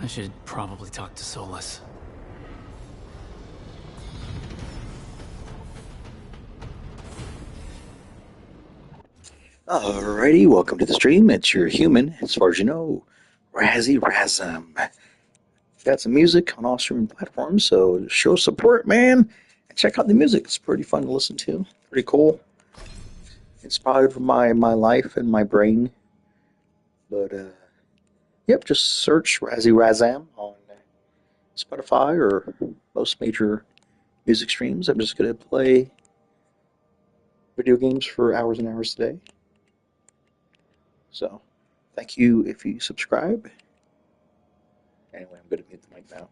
I should probably talk to Solus. Alrighty, welcome to the stream. It's your human, as far as you know, Razzy Razum. Got some music on all streaming platforms, so show support, man. And check out the music. It's pretty fun to listen to. Pretty cool. Inspired from my life and my brain. But yep, just search Razzy Razam on Spotify or most major music streams. I'm just gonna play video games for hours and hours today. So thank you if you subscribe. Anyway, I'm gonna mute the mic now.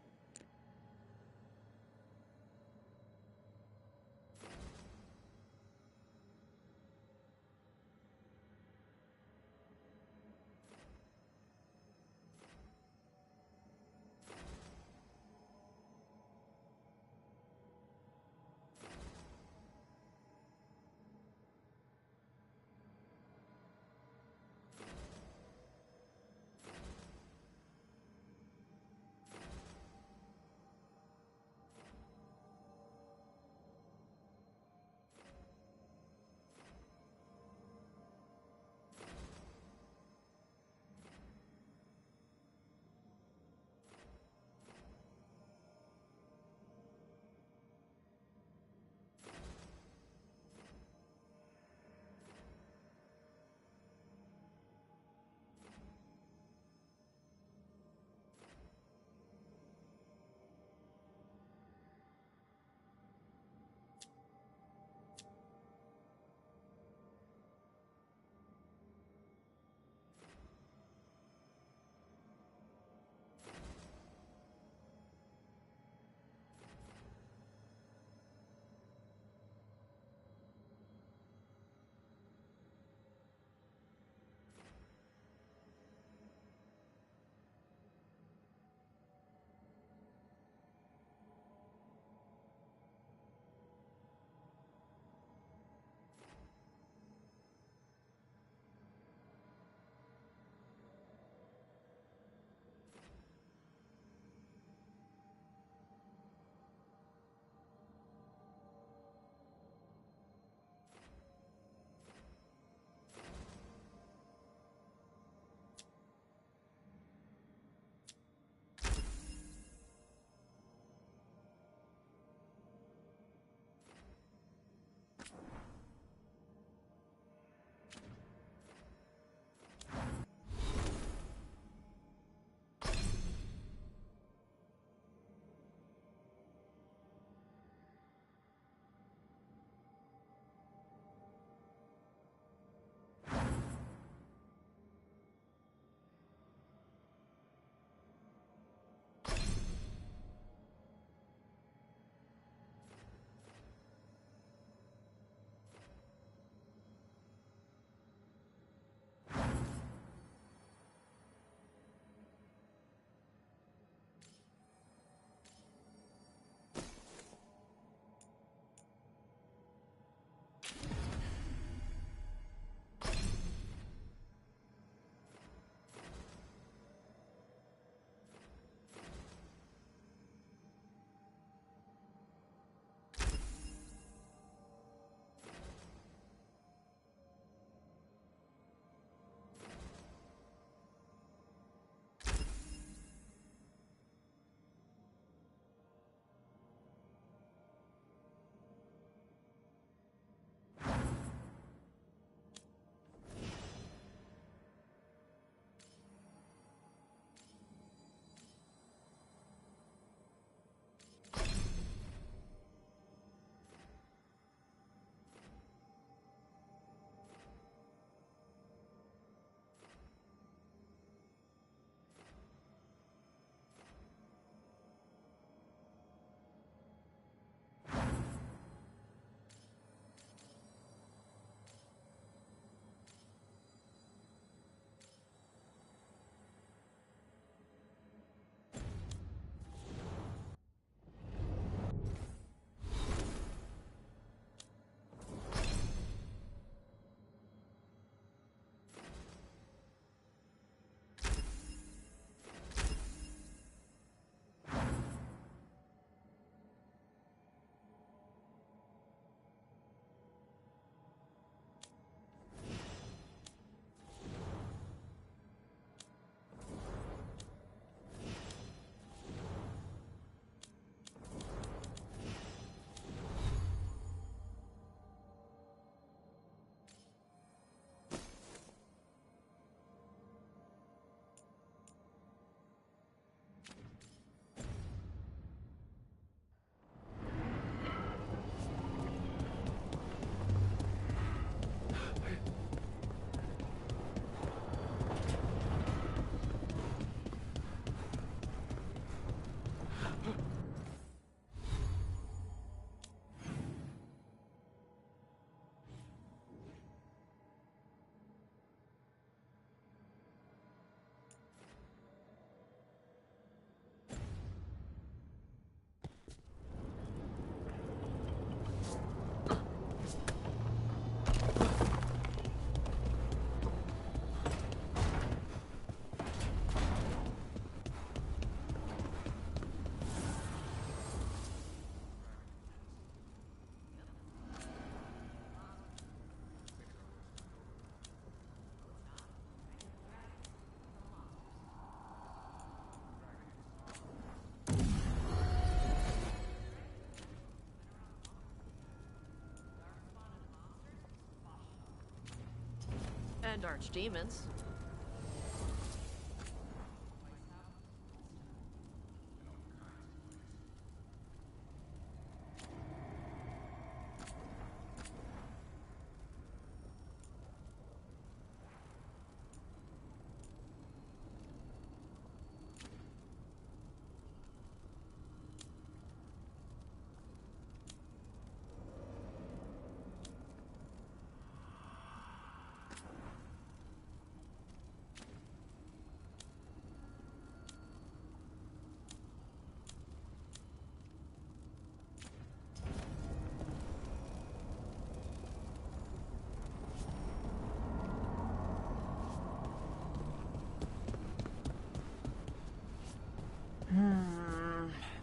And archdemons.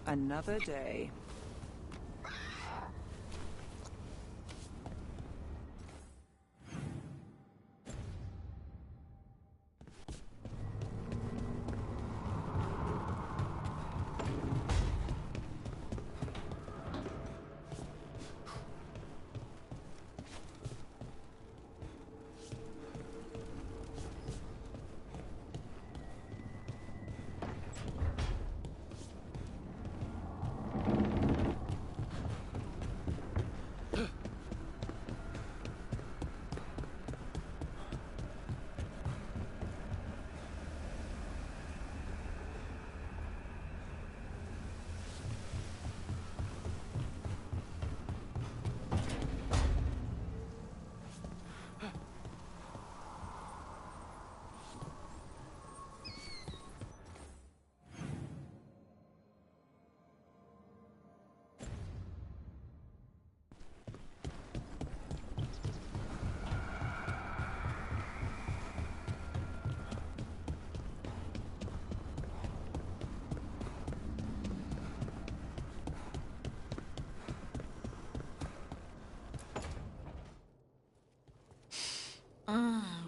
Another day.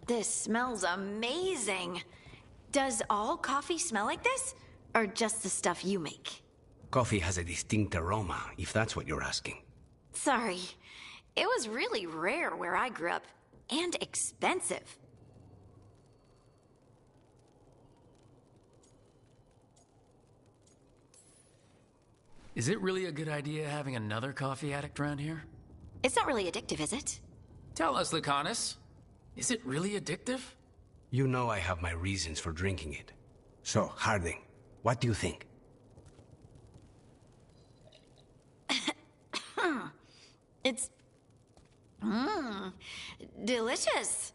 This smells amazing. Does all coffee smell like this? Or just the stuff you make? Coffee has a distinct aroma, if that's what you're asking. Sorry. It was really rare where I grew up. And expensive. Is it really a good idea having another coffee addict around here? It's not really addictive, is it? Tell us, Lucanus. Is it really addictive? You know I have my reasons for drinking it. So, Harding, what do you think? It's... delicious.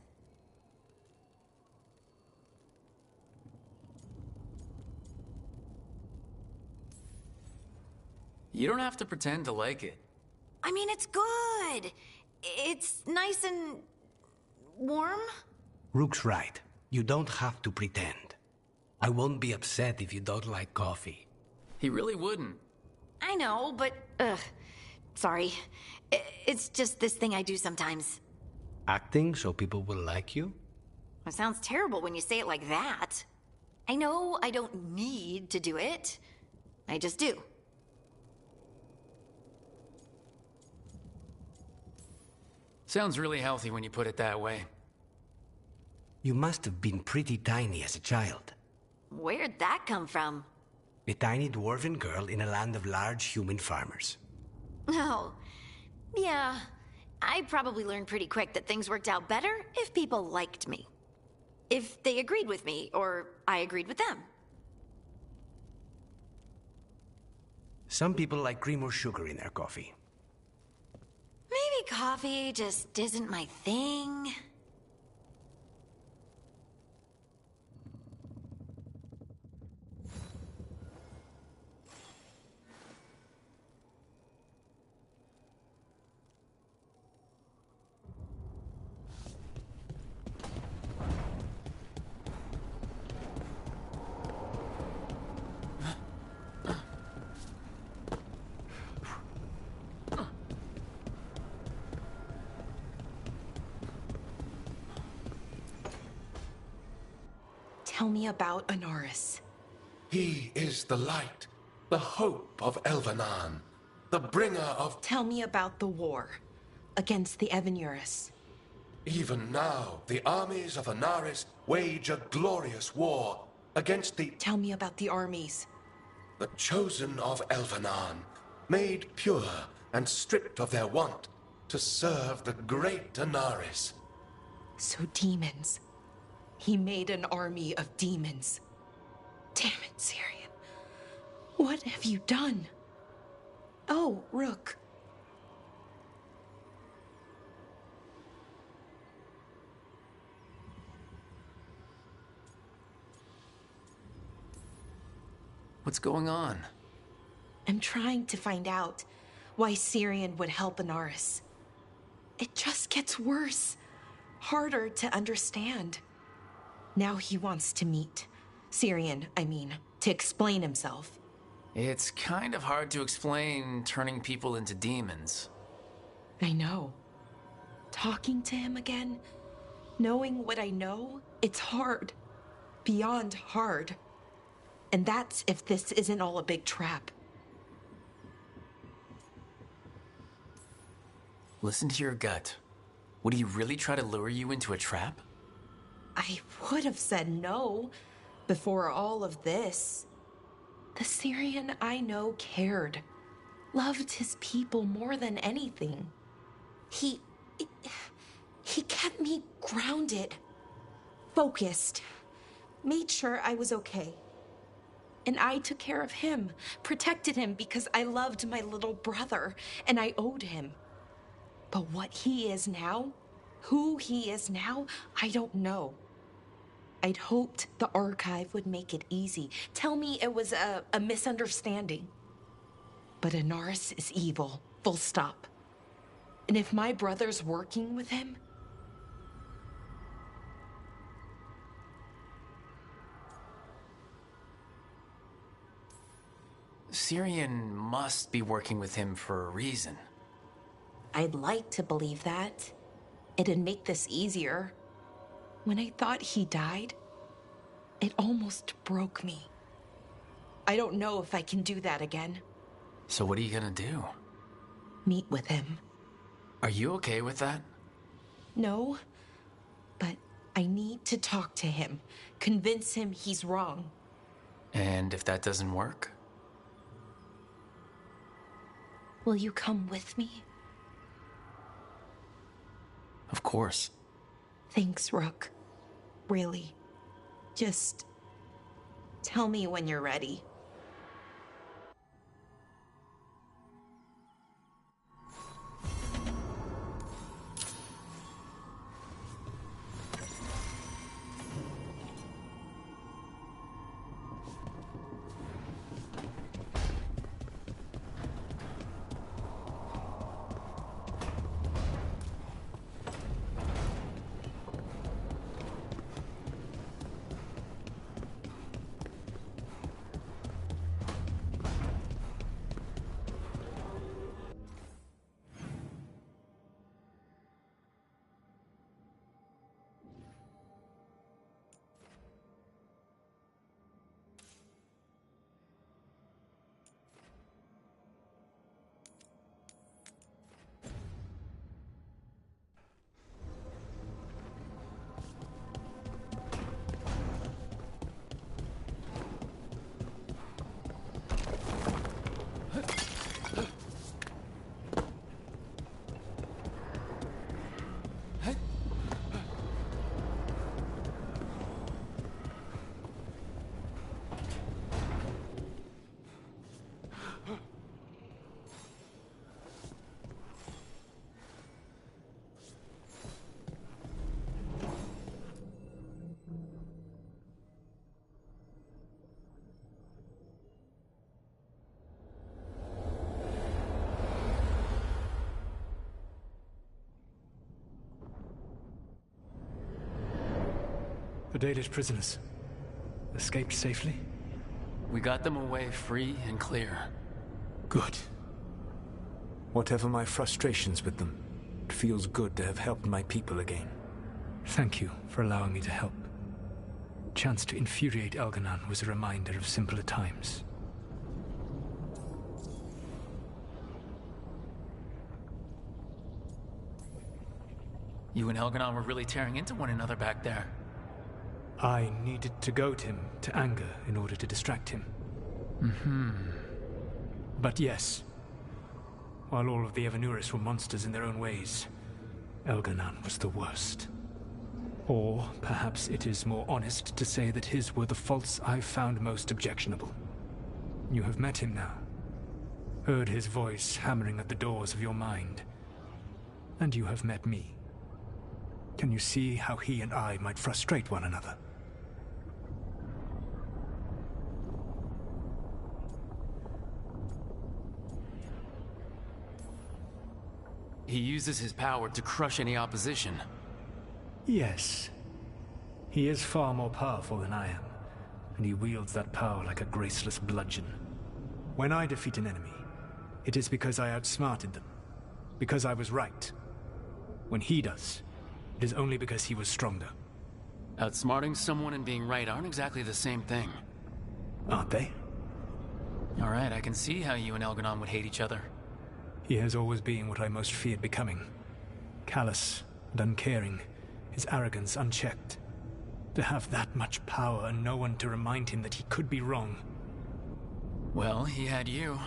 You don't have to pretend to like it. I mean, it's good. It's nice and... warm? Rook's right. You don't have to pretend. I won't be upset if you don't like coffee. He really wouldn't. I know, but... sorry. It's just this thing I do sometimes. Acting so people will like you? It sounds terrible when you say it like that. I know I don't need to do it. I just do. Sounds really healthy when you put it that way. You must have been pretty tiny as a child. Where'd that come from? A tiny dwarven girl in a land of large human farmers. Oh, yeah. I probably learned pretty quick that things worked out better if people liked me. If they agreed with me, or I agreed with them. Some people like cream or sugar in their coffee. Maybe coffee just isn't my thing. Tell me about Honoris. He is the light, the hope of Elvenan, the bringer of... Tell me about the war against the Evanuris. Even now, the armies of Anaris wage a glorious war against the Tell me about the armies. chosen of Elvenan, made pure and stripped of their want to serve the great Anaris. So demons. He made an army of demons. Damn it, Syrian. What have you done? Oh, Rook. What's going on? I'm trying to find out why Syrian would help Anaris. It just gets worse. Harder to understand. Now he wants to meet. Syrian, I mean, to explain himself. It's kind of hard to explain turning people into demons. I know. Talking to him again, knowing what I know, it's hard. Beyond hard. And that's if this isn't all a big trap. Listen to your gut. Would he really try to lure you into a trap? I would have said no before all of this. The Syrian I know cared. Loved his people more than anything. He kept me grounded. Focused. Made sure I was okay. And I took care of him, protected him because I loved my little brother, and I owed him. But what he is now, who he is now, I don't know. I'd hoped the archive would make it easy. Tell me it was a misunderstanding. But Anaris is evil, full stop. And if my brother's working with him, Syrian must be working with him for a reason. I'd like to believe that. It'd make this easier. When I thought he died, it almost broke me. I don't know if I can do that again. So what are you gonna do? Meet with him. Are you okay with that? No, but I need to talk to him. Convince him he's wrong. And if that doesn't work? Will you come with me? Of course. Thanks, Rook. Really. Just tell me when you're ready. The Dalish prisoners escaped safely? We got them away free and clear. Good. Whatever my frustrations with them, it feels good to have helped my people again. Thank you for allowing me to help. Chance to infuriate Elganan was a reminder of simpler times. You and Elganon were really tearing into one another back there. I needed to goad him to anger in order to distract him. But yes, while all of the Evanuris were monsters in their own ways, Elganon was the worst. Or perhaps it is more honest to say that his were the faults I found most objectionable. You have met him now, heard his voice hammering at the doors of your mind, and you have met me. Can you see how he and I might frustrate one another? He uses his power to crush any opposition. Yes. He is far more powerful than I am, and he wields that power like a graceless bludgeon. When I defeat an enemy, it is because I outsmarted them, because I was right. When he does, it is only because he was stronger. Outsmarting someone and being right aren't exactly the same thing. Aren't they? Alright, I can see how you and Elganon would hate each other. He has always been what I most feared becoming. Callous and uncaring, his arrogance unchecked. To have that much power and no one to remind him that he could be wrong. Well, he had you.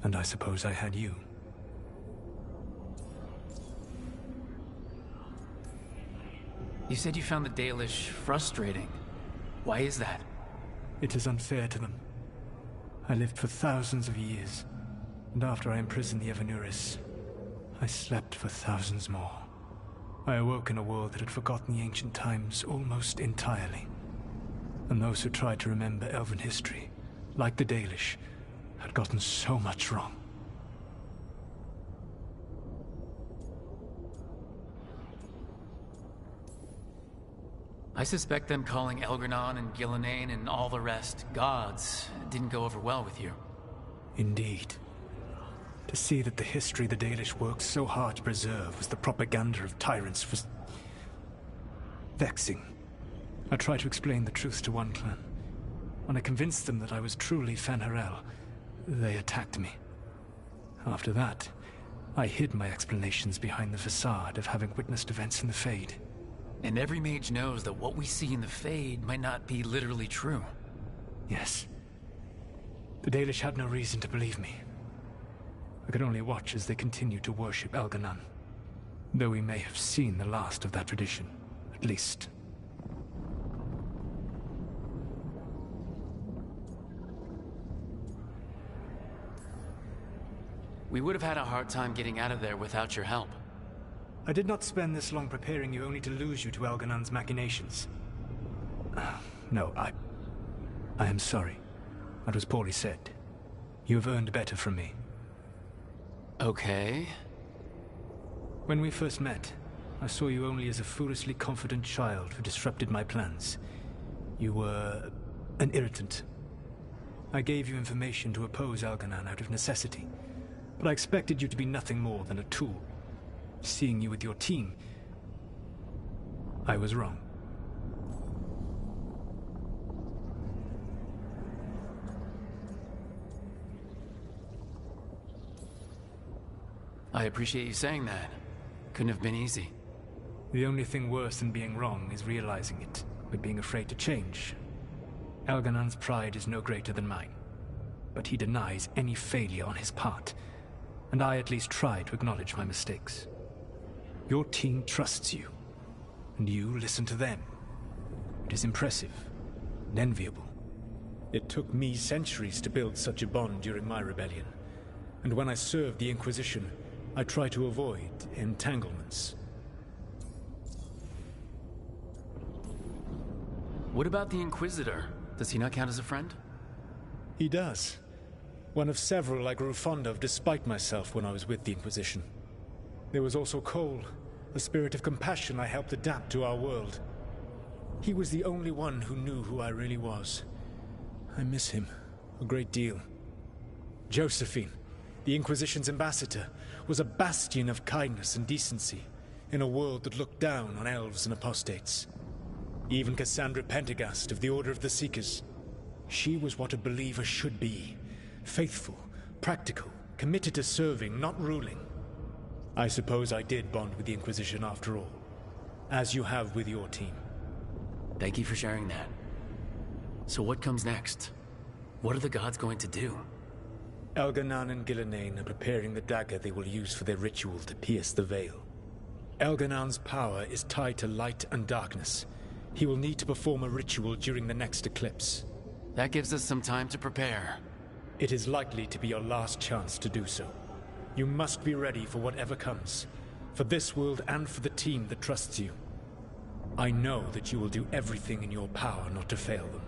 And I suppose I had you. You said you found the Dalish frustrating. Why is that? It is unfair to them. I lived for thousands of years, and after I imprisoned the Evanuris, I slept for thousands more. I awoke in a world that had forgotten the ancient times almost entirely. And those who tried to remember Elven history, like the Dalish, had gotten so much wrong. I suspect them calling Elganon and Gillenane and all the rest gods didn't go over well with you. Indeed. To see that the history the Dalish worked so hard to preserve was the propaganda of tyrants was vexing. I tried to explain the truth to one clan. When I convinced them that I was truly Fen'Harel, they attacked me. After that, I hid my explanations behind the facade of having witnessed events in the Fade. And every mage knows that what we see in the Fade might not be literally true. Yes. The Dalish had no reason to believe me. I could only watch as they continued to worship Elganon, though we may have seen the last of that tradition, at least. We would have had a hard time getting out of there without your help. I did not spend this long preparing you only to lose you to Elganon's machinations. No, I am sorry. That was poorly said. You have earned better from me. Okay. When we first met, I saw you only as a foolishly confident child who disrupted my plans. You were an irritant. I gave you information to oppose Elganon out of necessity, but I expected you to be nothing more than a tool. Seeing you with your team, I was wrong. I appreciate you saying that. Couldn't have been easy. The only thing worse than being wrong is realizing it, but being afraid to change. Elganon's pride is no greater than mine, but he denies any failure on his part, and I at least try to acknowledge my mistakes. Your team trusts you, and you listen to them. It is impressive and enviable. It took me centuries to build such a bond during my rebellion, and when I served the Inquisition, I tried to avoid entanglements. What about the Inquisitor? Does he not count as a friend? He does. One of several I grew fond of despite myself when I was with the Inquisition. There was also Cole, a spirit of compassion I helped adapt to our world. He was the only one who knew who I really was. I miss him a great deal. Josephine, the Inquisition's ambassador, was a bastion of kindness and decency in a world that looked down on elves and apostates. Even Cassandra Pendergast of the Order of the Seekers. She was what a believer should be. Faithful, practical, committed to serving, not ruling. I suppose I did bond with the Inquisition after all, as you have with your team. Thank you for sharing that. So what comes next? What are the gods going to do? Elganon and Gillenane are preparing the dagger they will use for their ritual to pierce the veil. Elganon's power is tied to light and darkness. He will need to perform a ritual during the next eclipse. That gives us some time to prepare. It is likely to be your last chance to do so. You must be ready for whatever comes, for this world and for the team that trusts you. I know that you will do everything in your power not to fail them.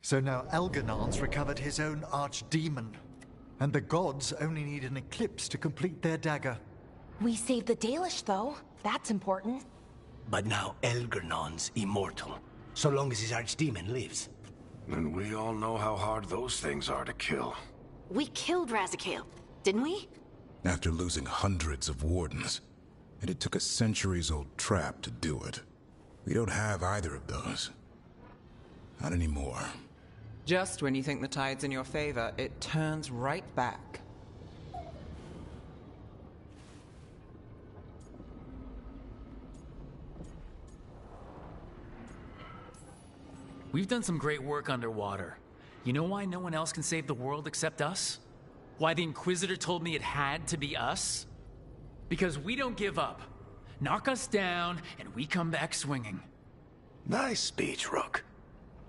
So now Elganon's recovered his own archdemon, and the gods only need an eclipse to complete their dagger. We saved the Dalish, though. That's important. But now Elganon's immortal, so long as his archdemon lives. And we all know how hard those things are to kill. We killed Razikale, didn't we? After losing hundreds of wardens. And it took a centuries-old trap to do it. We don't have either of those. Not anymore. Just when you think the tide's in your favor, it turns right back. We've done some great work underwater. You know why no one else can save the world except us? Why the Inquisitor told me it had to be us? Because we don't give up. Knock us down, and we come back swinging. Nice speech, Rook.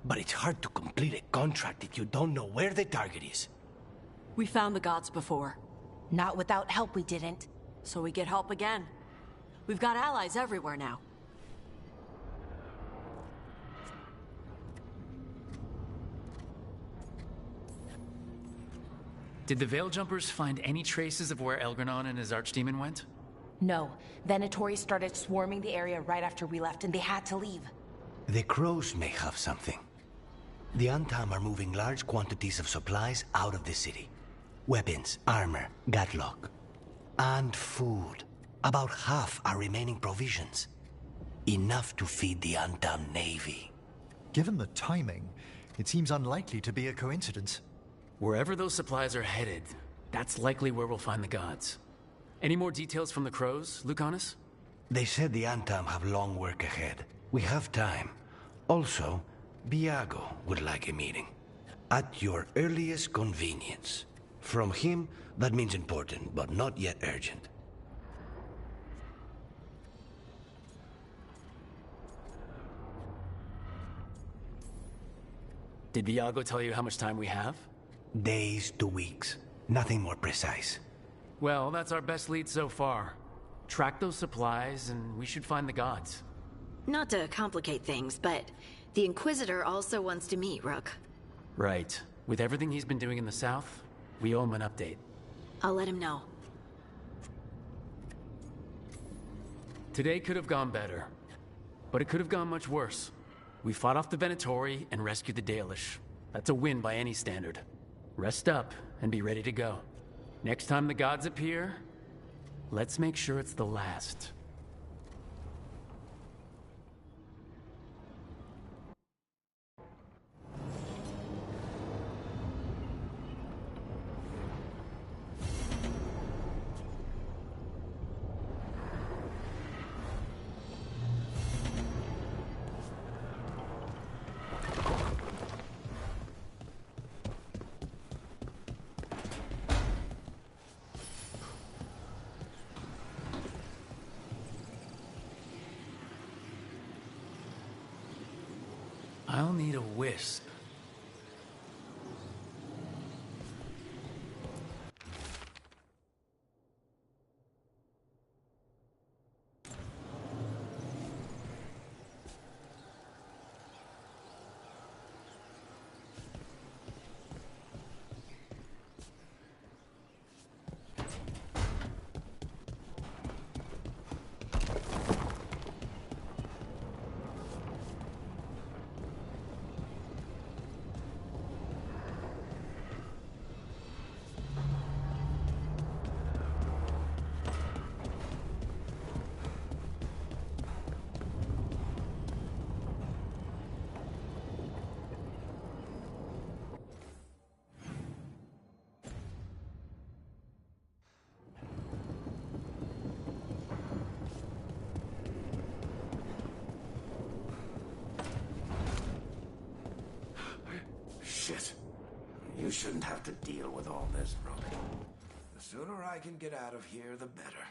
But it's hard to complete a contract if you don't know where the target is. We found the gods before. Not without help, we didn't. So we get help again. We've got allies everywhere now. Did the Veil Jumpers find any traces of where Elgranon and his archdemon went? No. Venatori started swarming the area right after we left, and they had to leave. The crows may have something. The Antam are moving large quantities of supplies out of the city. Weapons, armor, gatlock. And food. About half are remaining provisions. Enough to feed the Antam navy. Given the timing, it seems unlikely to be a coincidence. Wherever those supplies are headed, that's likely where we'll find the gods. Any more details from the crows, Lucanus? They said the Antam have long work ahead. We have time. Also, Biago would like a meeting. At your earliest convenience. From him, that means important, but not yet urgent. Did Biago tell you how much time we have? Days to weeks. Nothing more precise. Well, that's our best lead so far. Track those supplies, and we should find the gods. Not to complicate things, but the Inquisitor also wants to meet Rook. Right. With everything he's been doing in the south, we owe him an update. I'll let him know. Today could have gone better, but it could have gone much worse. We fought off the Venatori and rescued the Dalish. That's a win by any standard. Rest up and be ready to go. Next time the gods appear, let's make sure it's the last. I'll need a wisp. Shit. You shouldn't have to deal with all this, Brody. The sooner I can get out of here, the better.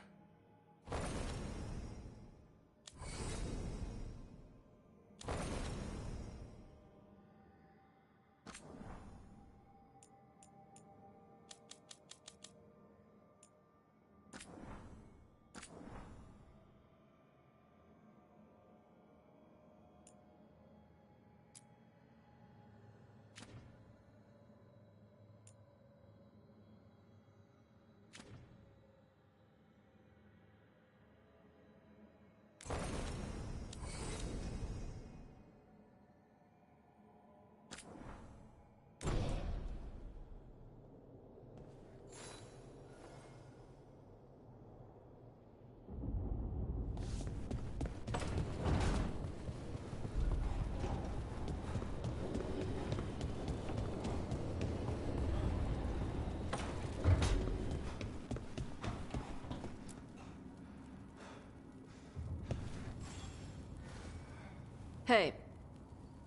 Hey,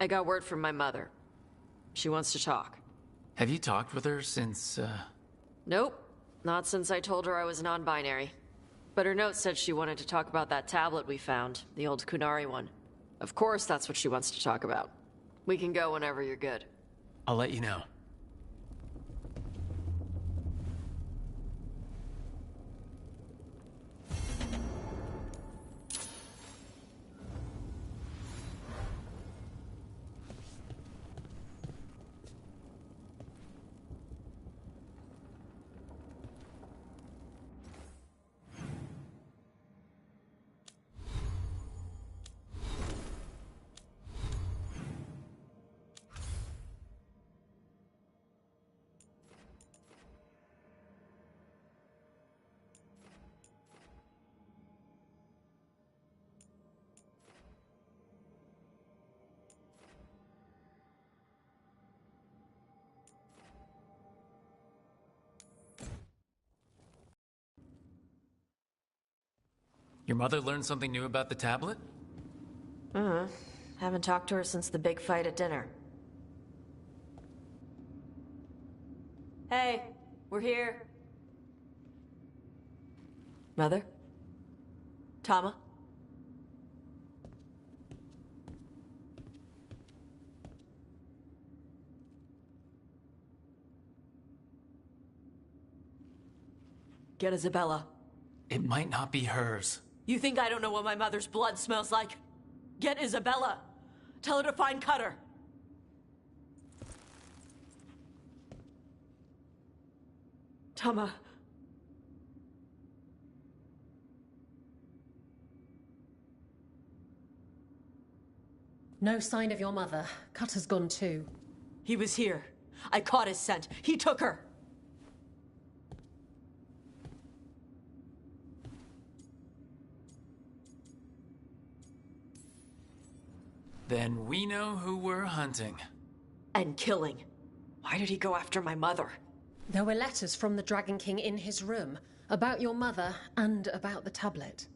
I got word from my mother. She wants to talk. Have you talked with her since, Nope, not since I told her I was non-binary. But her note said she wanted to talk about that tablet we found, the old Kunari one. Of course that's what she wants to talk about. We can go whenever you're good. I'll let you know. Your mother learned something new about the tablet? Haven't talked to her since the big fight at dinner. Hey, we're here. Mother? Tama? Get Isabella. It might not be hers. You think I don't know what my mother's blood smells like? Get Isabella. Tell her to find Cutter. Tama. No sign of your mother. Cutter's gone too. He was here. I caught his scent. He took her. Then we know who we're hunting. And killing. Why did he go after my mother? There were letters from the Dragon King in his room about your mother and about the tablet.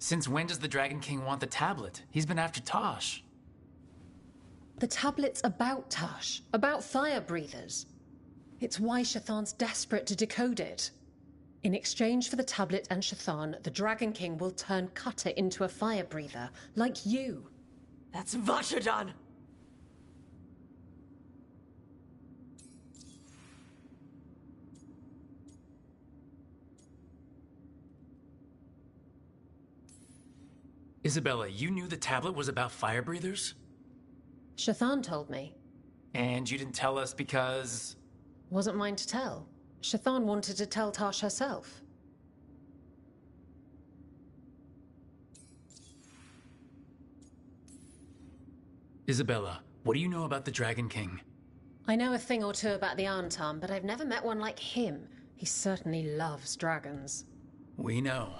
Since when does the Dragon King want the tablet? He's been after Tosh. The tablet's about Tash, about fire breathers. It's why Shathan's desperate to decode it. In exchange for the tablet and Shathan, the Dragon King will turn Cutter into a fire breather, like you. That's Vashadan! Isabella, you knew the tablet was about fire breathers? Shathan told me. And you didn't tell us because... Wasn't mine to tell. Shathan wanted to tell Tash herself. Isabella, what do you know about the Dragon King? I know a thing or two about the Antam, but I've never met one like him. He certainly loves dragons. We know.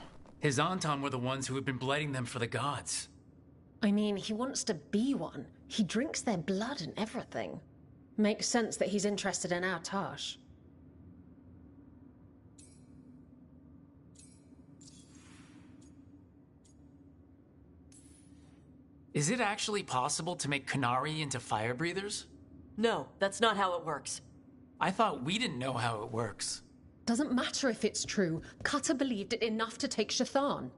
His Antam were the ones who had been blighting them for the gods. I mean, he wants to be one. He drinks their blood and everything. Makes sense that he's interested in our Tash. Is it actually possible to make Kunari into fire breathers? No, that's not how it works. I thought we didn't know how it works. Doesn't matter if it's true. Cutter believed it enough to take Shathan.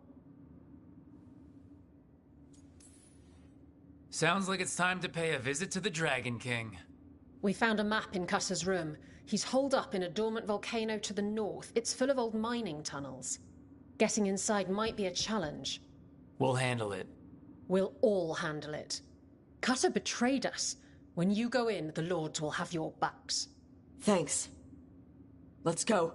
Sounds like it's time to pay a visit to the Dragon King. We found a map in Cutter's room. He's holed up in a dormant volcano to the north. It's full of old mining tunnels. Getting inside might be a challenge. We'll handle it. We'll all handle it. Cutter betrayed us. When you go in, the Lords will have your backs. Thanks. Let's go.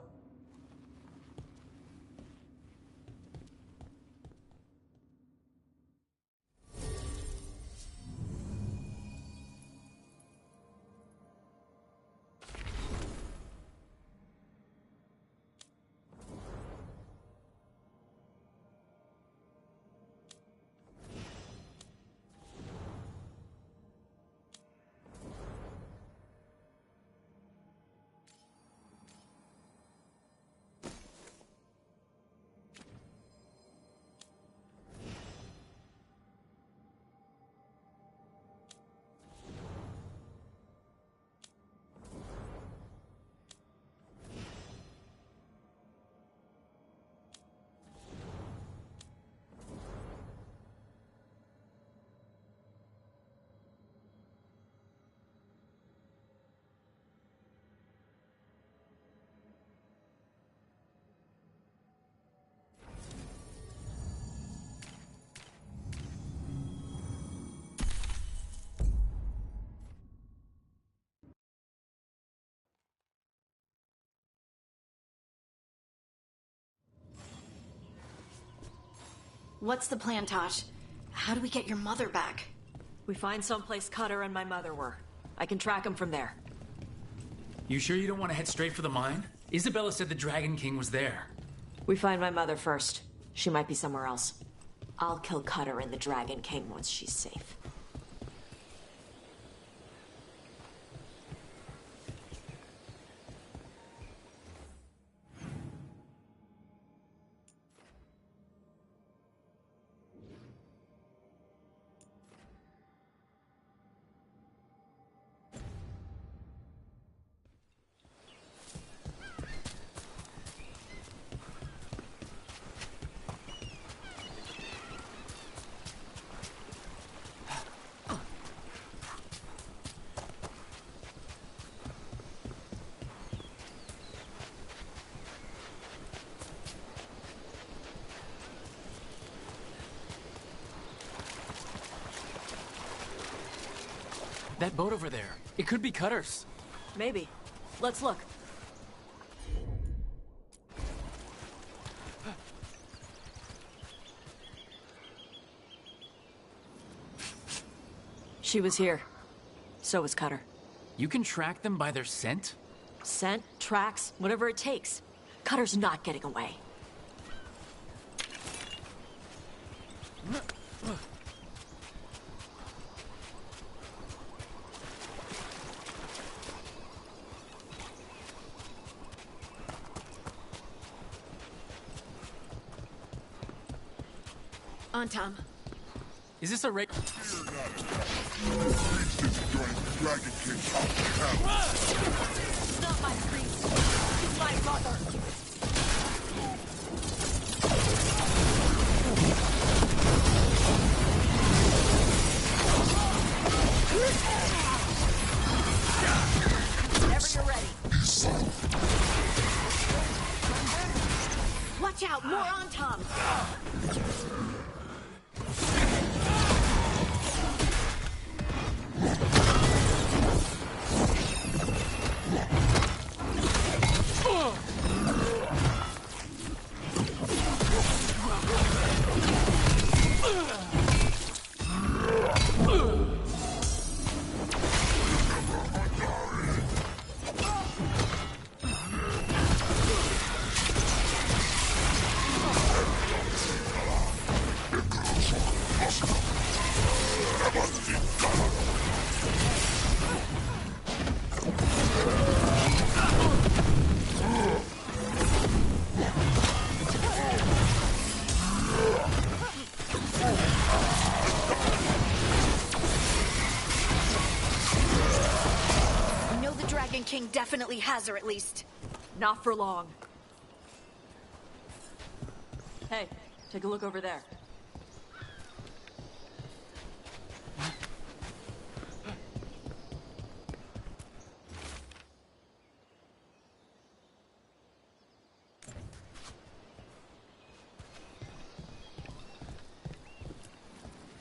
What's the plan, Tosh? How do we get your mother back? We find someplace Cutter and my mother were. I can track them from there. You sure you don't want to head straight for the mine? Isabella said the Dragon King was there. We find my mother first. She might be somewhere else. I'll kill Cutter and the Dragon King once she's safe. That boat over there, it could be Cutter's. Maybe. Let's look. She was here. So was Cutter. You can track them by their scent? Scent, tracks, whatever it takes. Cutter's not getting away. On, Tom. Is this a Dragon King. Not my priest. He's my mother. Whenever you're ready. Watch out! More on, Tom! Dragon King definitely has her, at least. Not for long. Hey, take a look over there.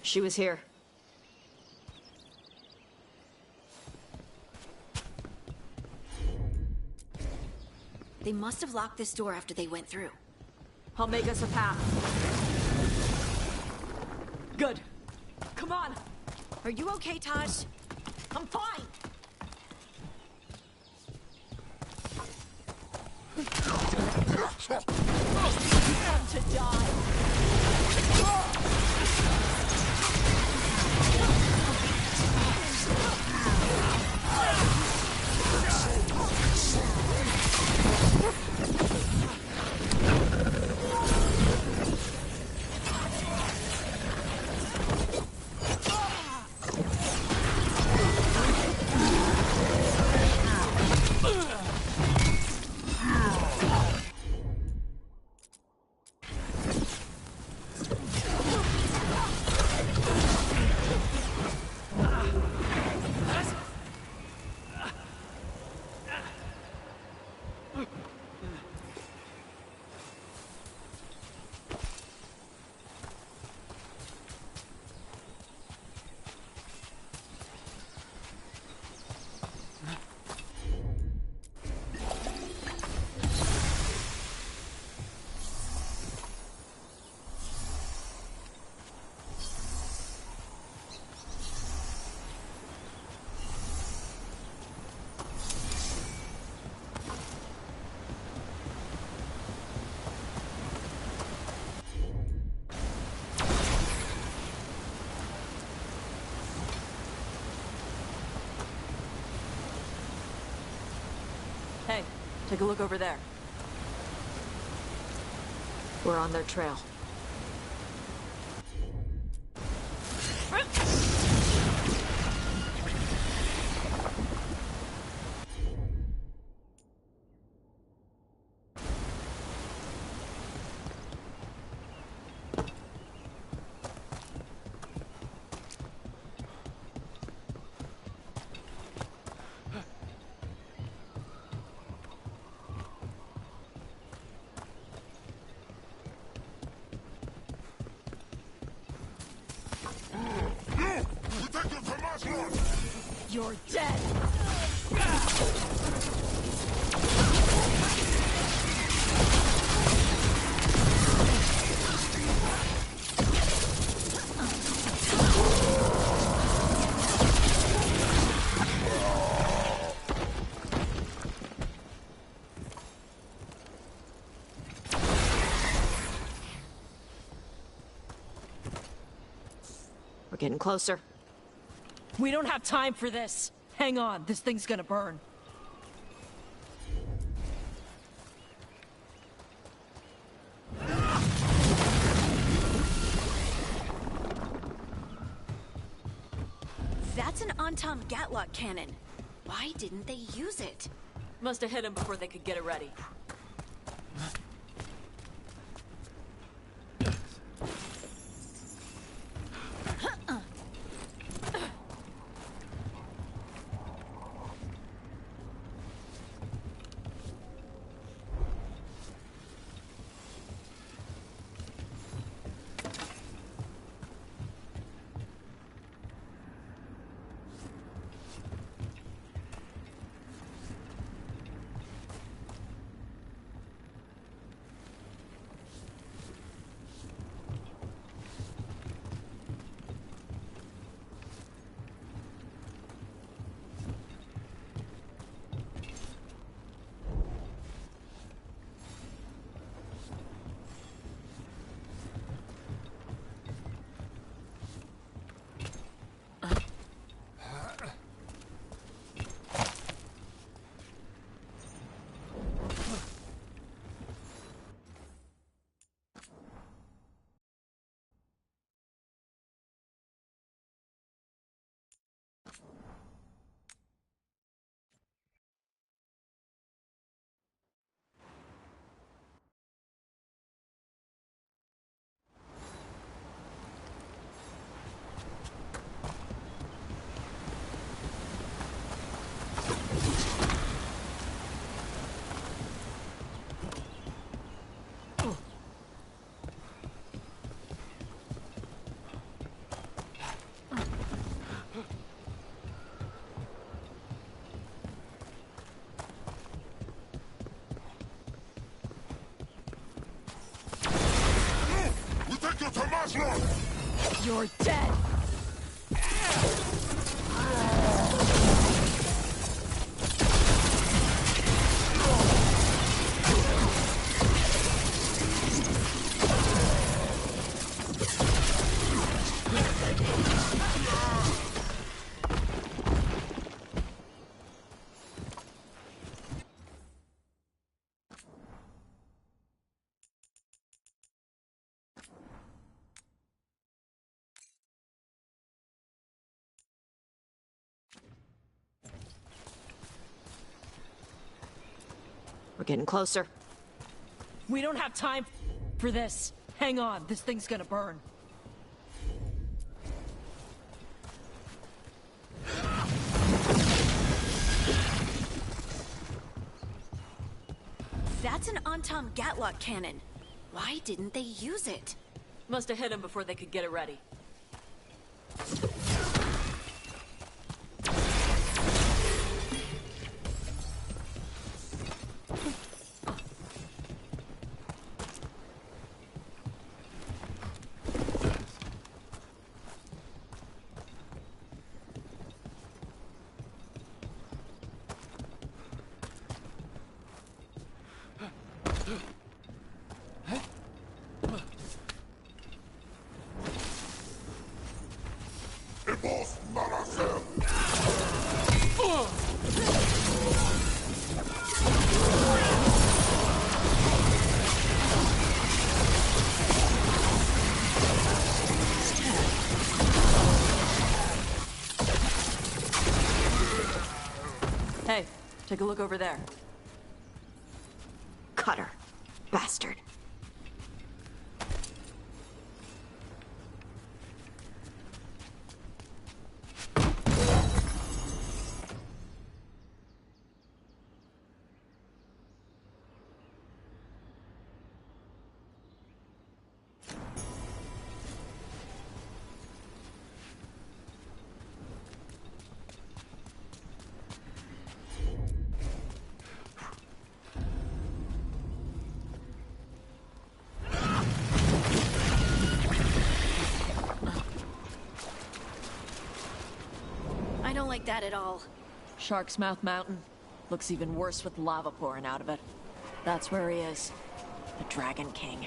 She was here. They must have locked this door after they went through. I'll make us a path. Good. Come on. Are you okay, Taj? I'm fine. Time to die. Hey, take a look over there. We're on their trail. You're dead! We're getting closer. We don't have time for this. Hang on, this thing's gonna burn. That's an Antam Gatlock cannon. Why didn't they use it? Must have hit him before they could get it ready. You're dead! We're getting closer. We don't have time for this. Hang on, this thing's gonna burn. That's an Antam Gatlock cannon. Why didn't they use it? Must have hit him before they could get it ready. Hey, take a look over there. Cutter. Bastard. I don't like that at all. Shark's Mouth Mountain. Looks even worse with lava pouring out of it. That's where he is. The Dragon King.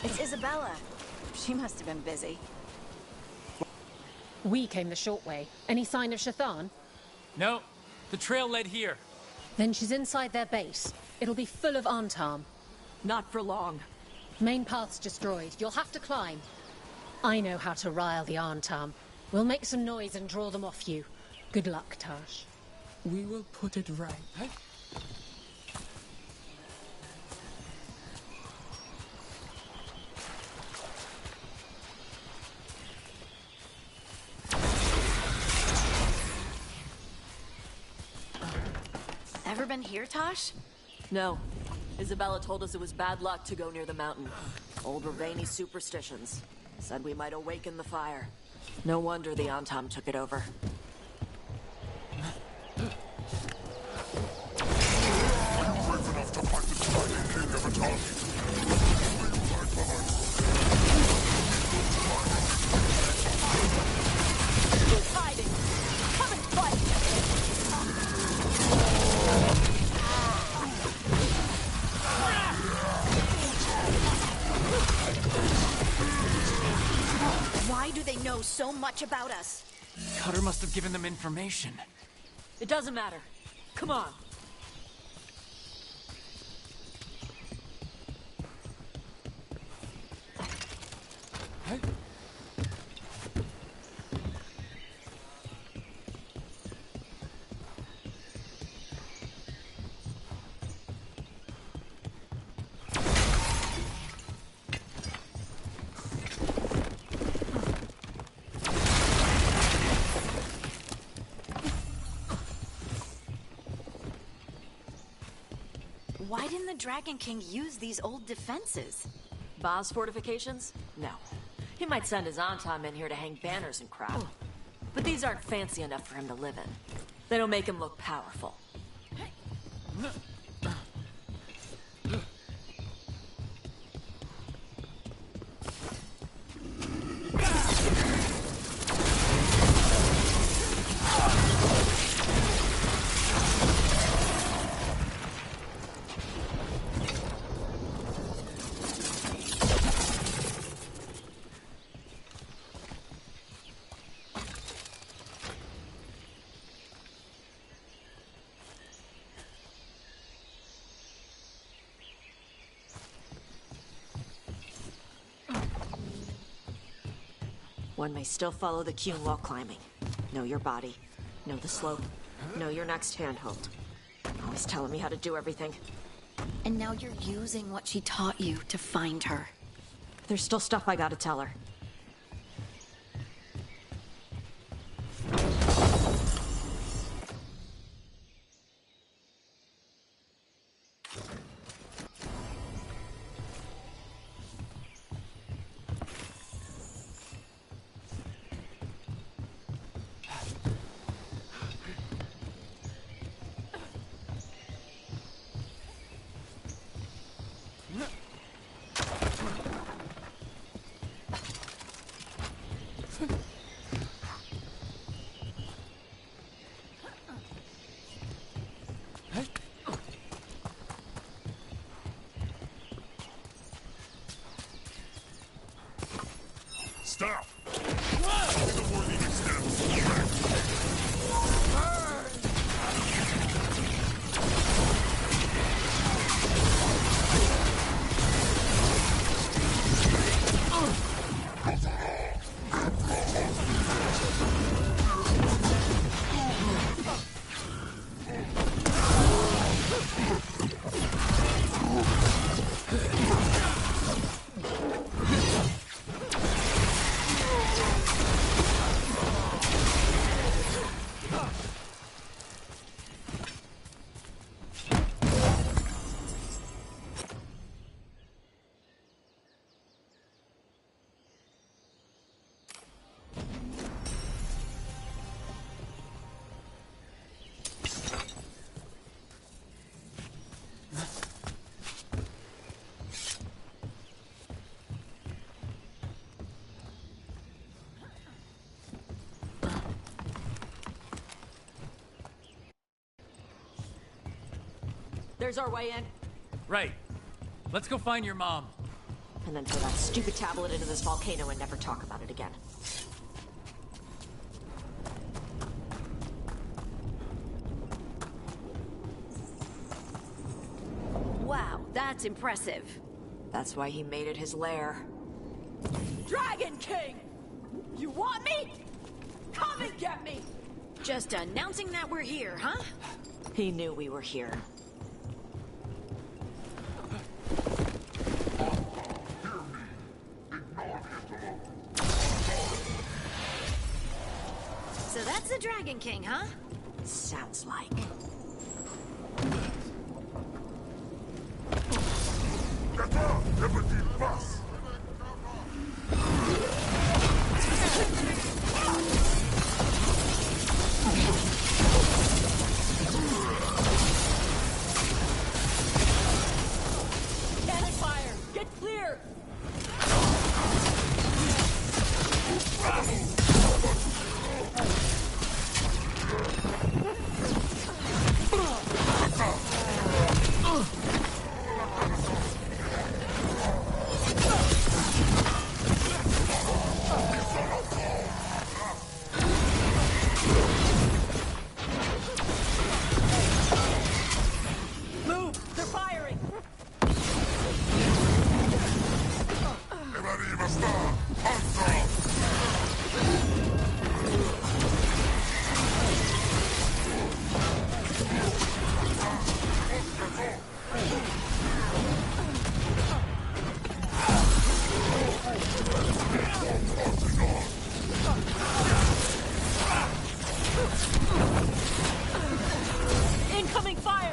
It's Isabella. She must have been busy. We came the short way. Any sign of Shathan? No, the trail led here. Then she's inside their base. It'll be full of Antam. Not for long. Main path's destroyed. You'll have to climb. I know how to rile the Antam. We'll make some noise and draw them off you. Good luck, Tash. We will put it right. Ever been here, Tosh? No. Isabella told us it was bad luck to go near the mountain. Old Ravani superstitions. Said we might awaken the fire. No wonder the Antam took it over. Who's hiding? Come and fight! Why do they know so much about us? Cutter must have given them information. It doesn't matter. Come on. Why didn't the Dragon King use these old defenses? Boss fortifications? No. He might send his Antam in here to hang banners and crap. But these aren't fancy enough for him to live in. They don't make him look powerful. One may still follow the cue while climbing. Know your body, know the slope, know your next handhold. Always telling me how to do everything. And now you're using what she taught you to find her. There's still stuff I gotta tell her. Stop! The worthiness steps. There's our way in. Right. Let's go find your mom. And then throw that stupid tablet into this volcano and never talk about it again. Wow, that's impressive. That's why he made it his lair. Dragon King! You want me? Come and get me! Just announcing that we're here, huh? He knew we were here. So that's the Dragon King, huh? Sounds like. Cannon fire! Get clear! Move! They're firing! Incoming fire!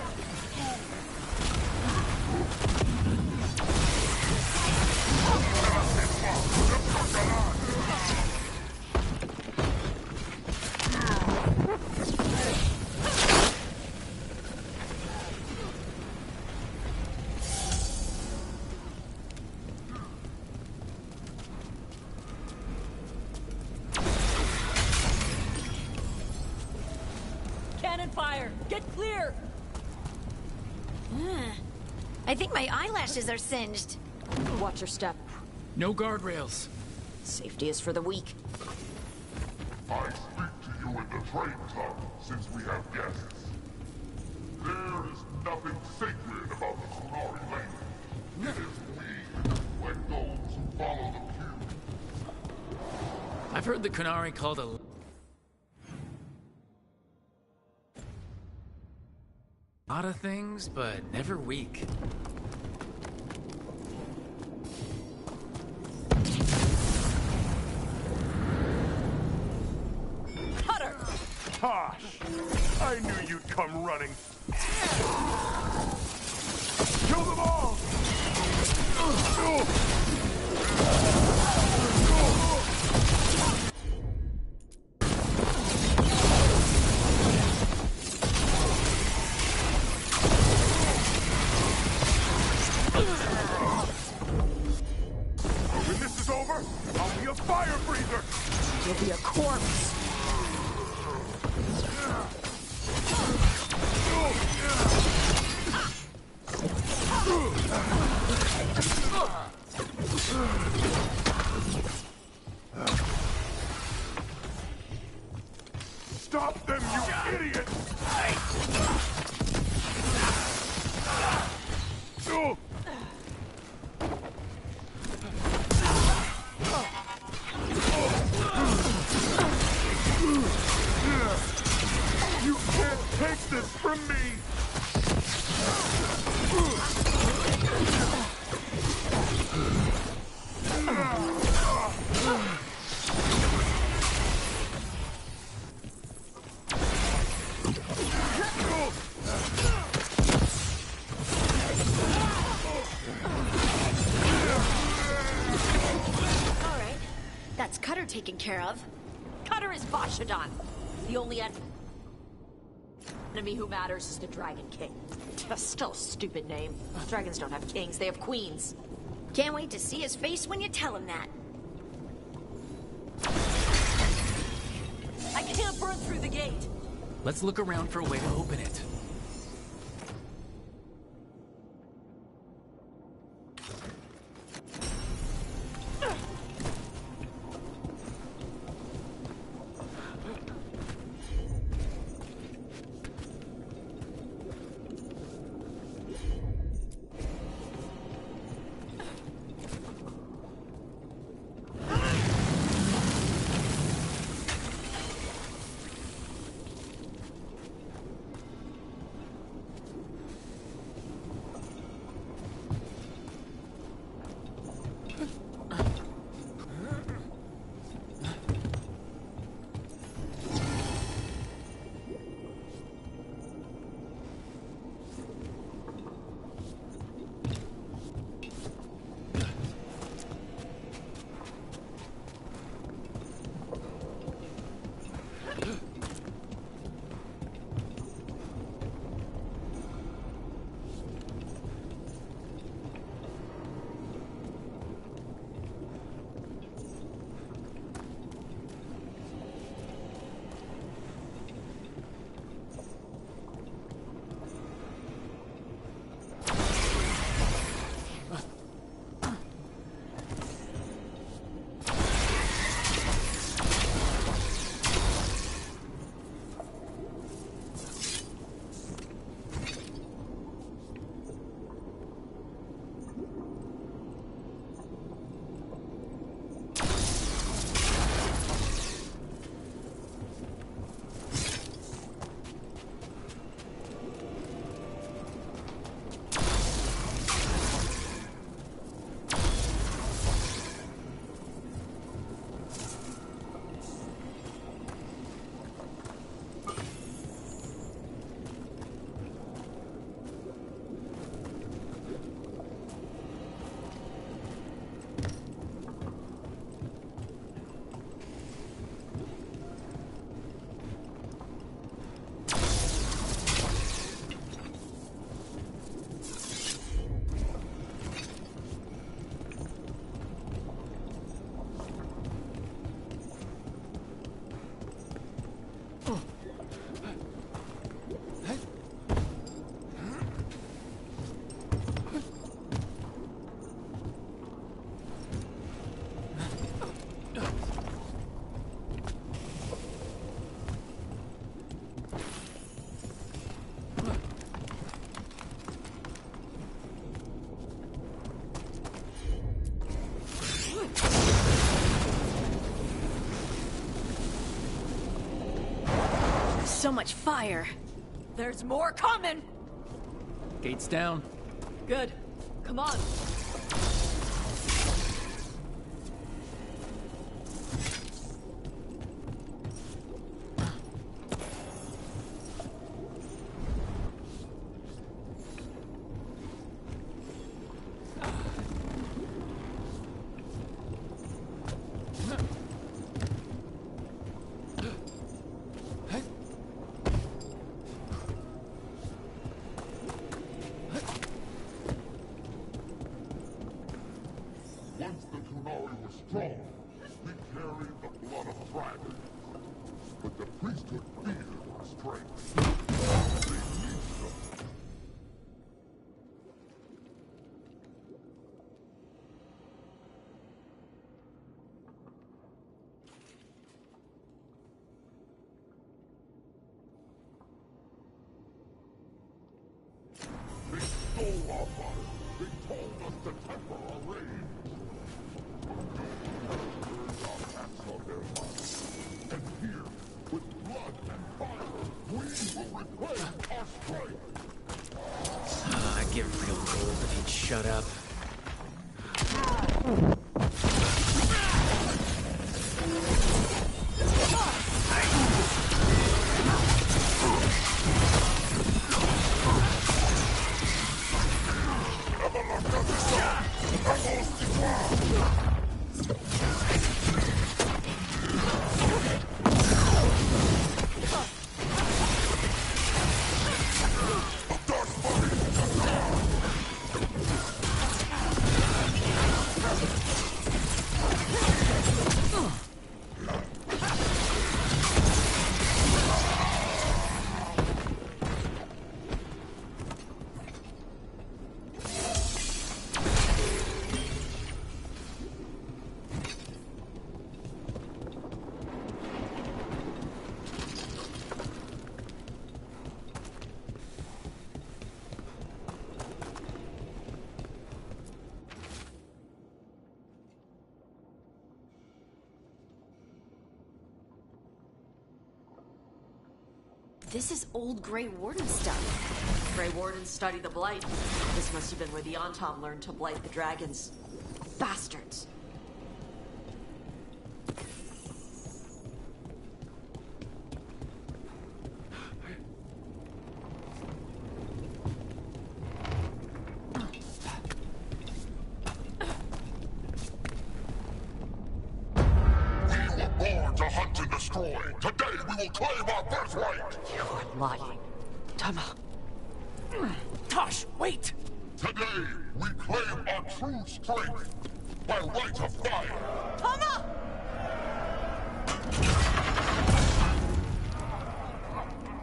fire! Get clear! I think my eyelashes are singed. Watch your step. No guardrails. Safety is for the weak. I speak to you in the train club, since we have guests. There is nothing sacred about the Kunari lane. It is we, like those who follow the queue. I've heard the Kunari called a lot of things, but never weak. Cutter! Tosh! I knew you'd come running. Kill them all! When this is over, I'll be a fire breather! You'll be a corpse. Stop them, you idiot! You can't take this from me! Alright, that's Cutter taken care of. Cutter is Vashadon. The only enemy who matters is the Dragon King. Still a stupid name. Dragons don't have kings, they have queens. Can't wait to see his face when you tell him that. I can't burn through the gate. Let's look around for a way to open it. So much fire. There's more coming! Gates down. Good. Come on. Once the Kunari was strong, we carried the blood of dragons. But the priesthood feared our strength. They needed us. They stole our fire. They told us to temper our rage. And here, with blood and fire, we will reclaim our strength. I'd get real cold if you'd shut up. This is old Grey Warden stuff. Grey Wardens study the Blight. This must have been where the Antom learned to blight the dragons. Bastards. To hunt and destroy. Today we will claim our birthright. You are lying. Tama. Tosh, wait! Today we claim our true strength by right of fire. Tama!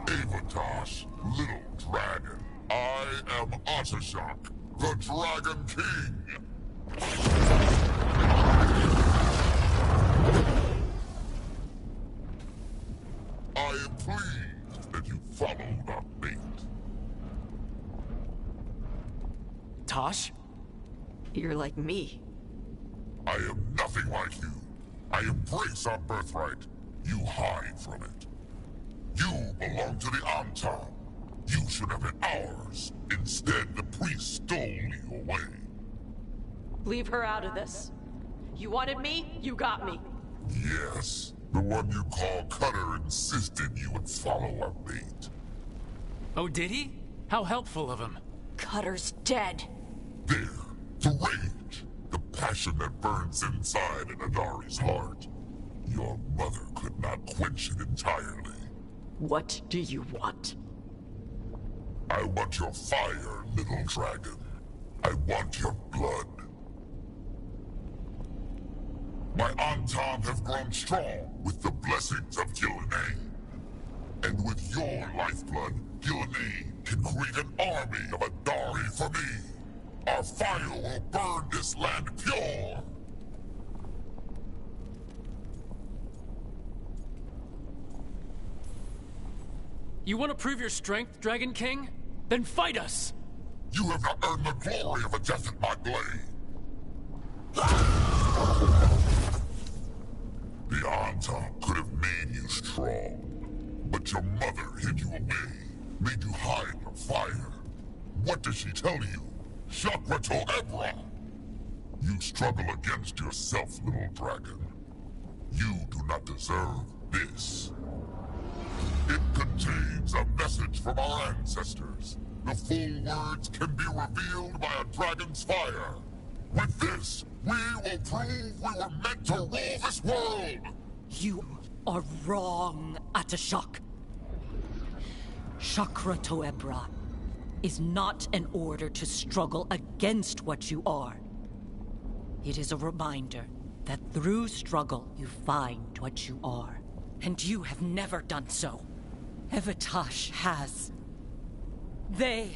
Avatosh, little dragon. I am Otashok, the Dragon King. I am pleased that you followed our fate. Tosh? You're like me. I am nothing like you. I embrace our birthright. You hide from it. You belong to the Antam. You should have been ours. Instead, the priest stole you away. Leave her out of this. You wanted me, you got me. Yes. The one you call Cutter insisted you would follow our bait. Oh, did he? How helpful of him. Cutter's dead. There, the rage, the passion that burns inside an Adari's heart. Your mother could not quench it entirely. What do you want? I want your fire, little dragon. I want your blood. My Antam have grown strong with the blessings of Gillenay. And with your lifeblood, Gillenay can create an army of Adari for me. Our fire will burn this land pure. You want to prove your strength, Dragon King? Then fight us! You have not earned the glory of a death at my blade. The Antam could have made you strong, but your mother Shakra-to-Ebra! You struggle against yourself, little dragon. You do not deserve this. It contains a message from our ancestors. The full words can be revealed by a dragon's fire. With this, we will prove we were meant to rule this world! You are wrong, Atashak. Shakra-to-Ebra is not an order to struggle against what you are. It is a reminder that through struggle you find what you are. And you have never done so. Evatash has. They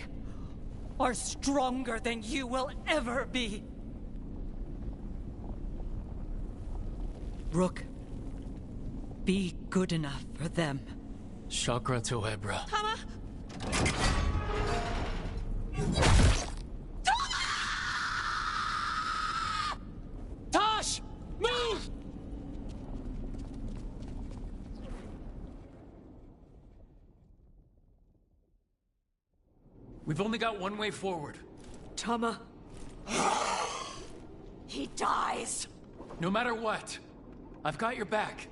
are stronger than you will ever be. Rook, be good enough for them. Shakra-to-Ebra. Tama! Tosh! Move! We've only got one way forward. Tama. He dies. No matter what, I've got your back.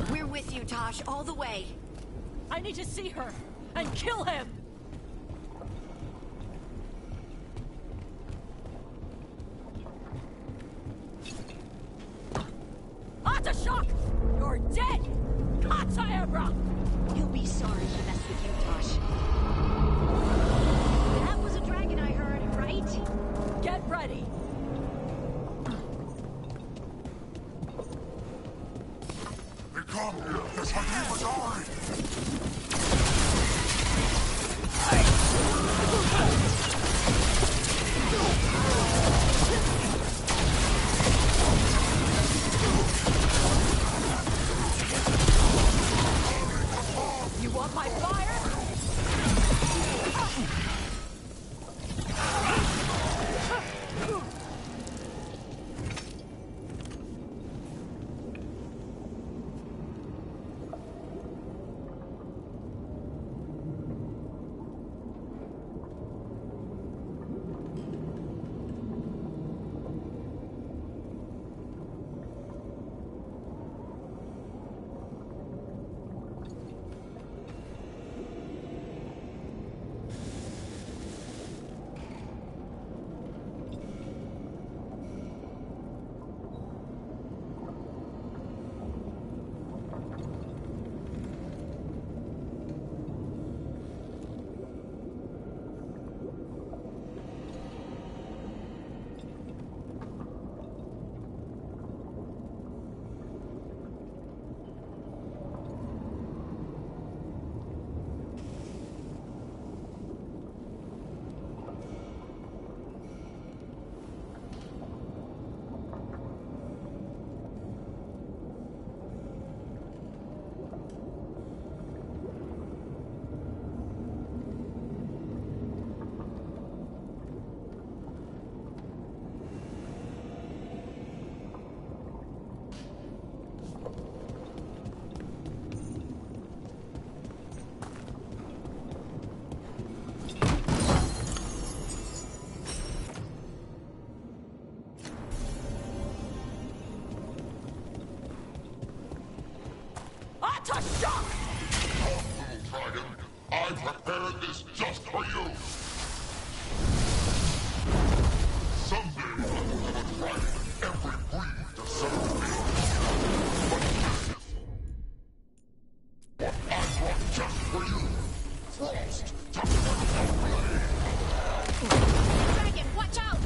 We're with you, Tosh, all the way. I need to see her and kill him. Atashak! You're dead! Kata-Ebra! He'll be sorry he messed with you, Tosh. That was a dragon I heard, right? Get ready! They come here! That's how you was I! You want my fire? Atashak! Little dragon, I prepared this just for you! Someday I will have a dragon in every breed to serve me. But what I brought just for you, Frost to play. Dragon, watch out!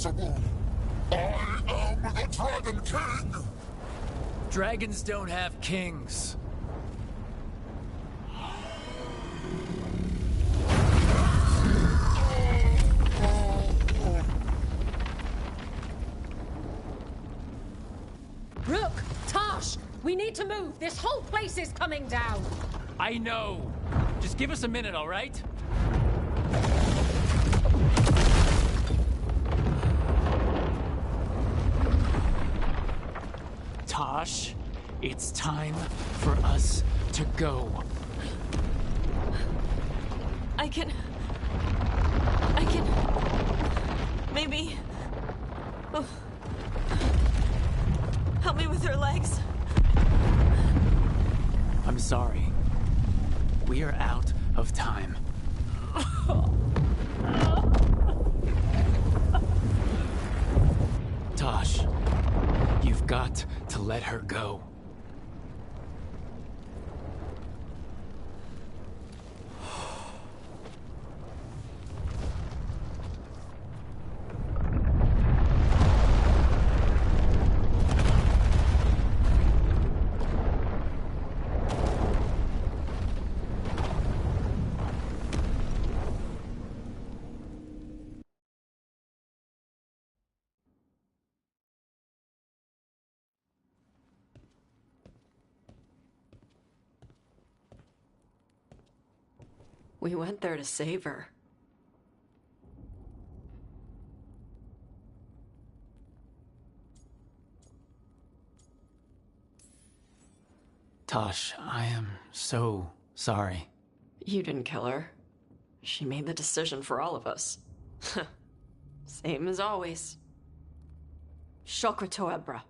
impossible. I am the Dragon King! Dragons don't have kings. Rook! Tosh! We need to move! This whole place is coming down! I know. Just give us a minute, all right? Tosh, it's time for us to go. I can... Maybe... Oh. Help me with her legs. I'm sorry. We are out of time. Tosh, you've got to let her go. We went there to save her. Tosh, I am so sorry. You didn't kill her. She made the decision for all of us. Same as always. Shokra Toebra.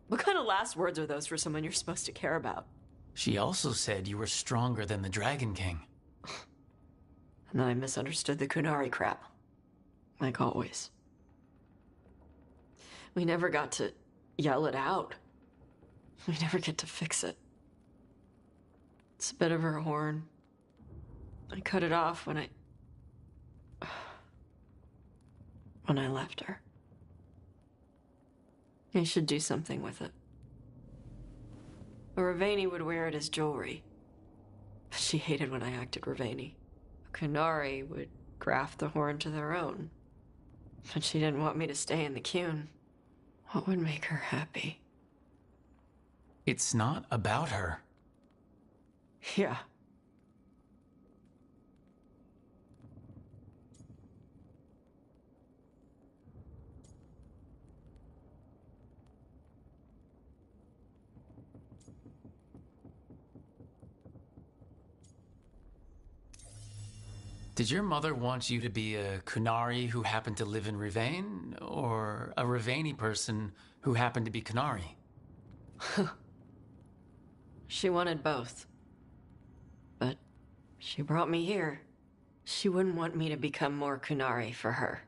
What kind of last words are those for someone you're supposed to care about? She also said you were stronger than the Dragon King. And then I misunderstood the Kunari crap. Like always. We never got to yell it out. We never get to fix it. It's a bit of her horn. I cut it off when I left her. I should do something with it. A Ravani would wear it as jewelry. But she hated when I acted Ravani. Kunari would graft the horn to their own. But she didn't want me to stay in the Qun. What would make her happy? It's not about her. Yeah. Did your mother want you to be a Kunari who happened to live in Rivane, or a Ravani person who happened to be Kunari? She wanted both. But she brought me here. She wouldn't want me to become more Kunari for her.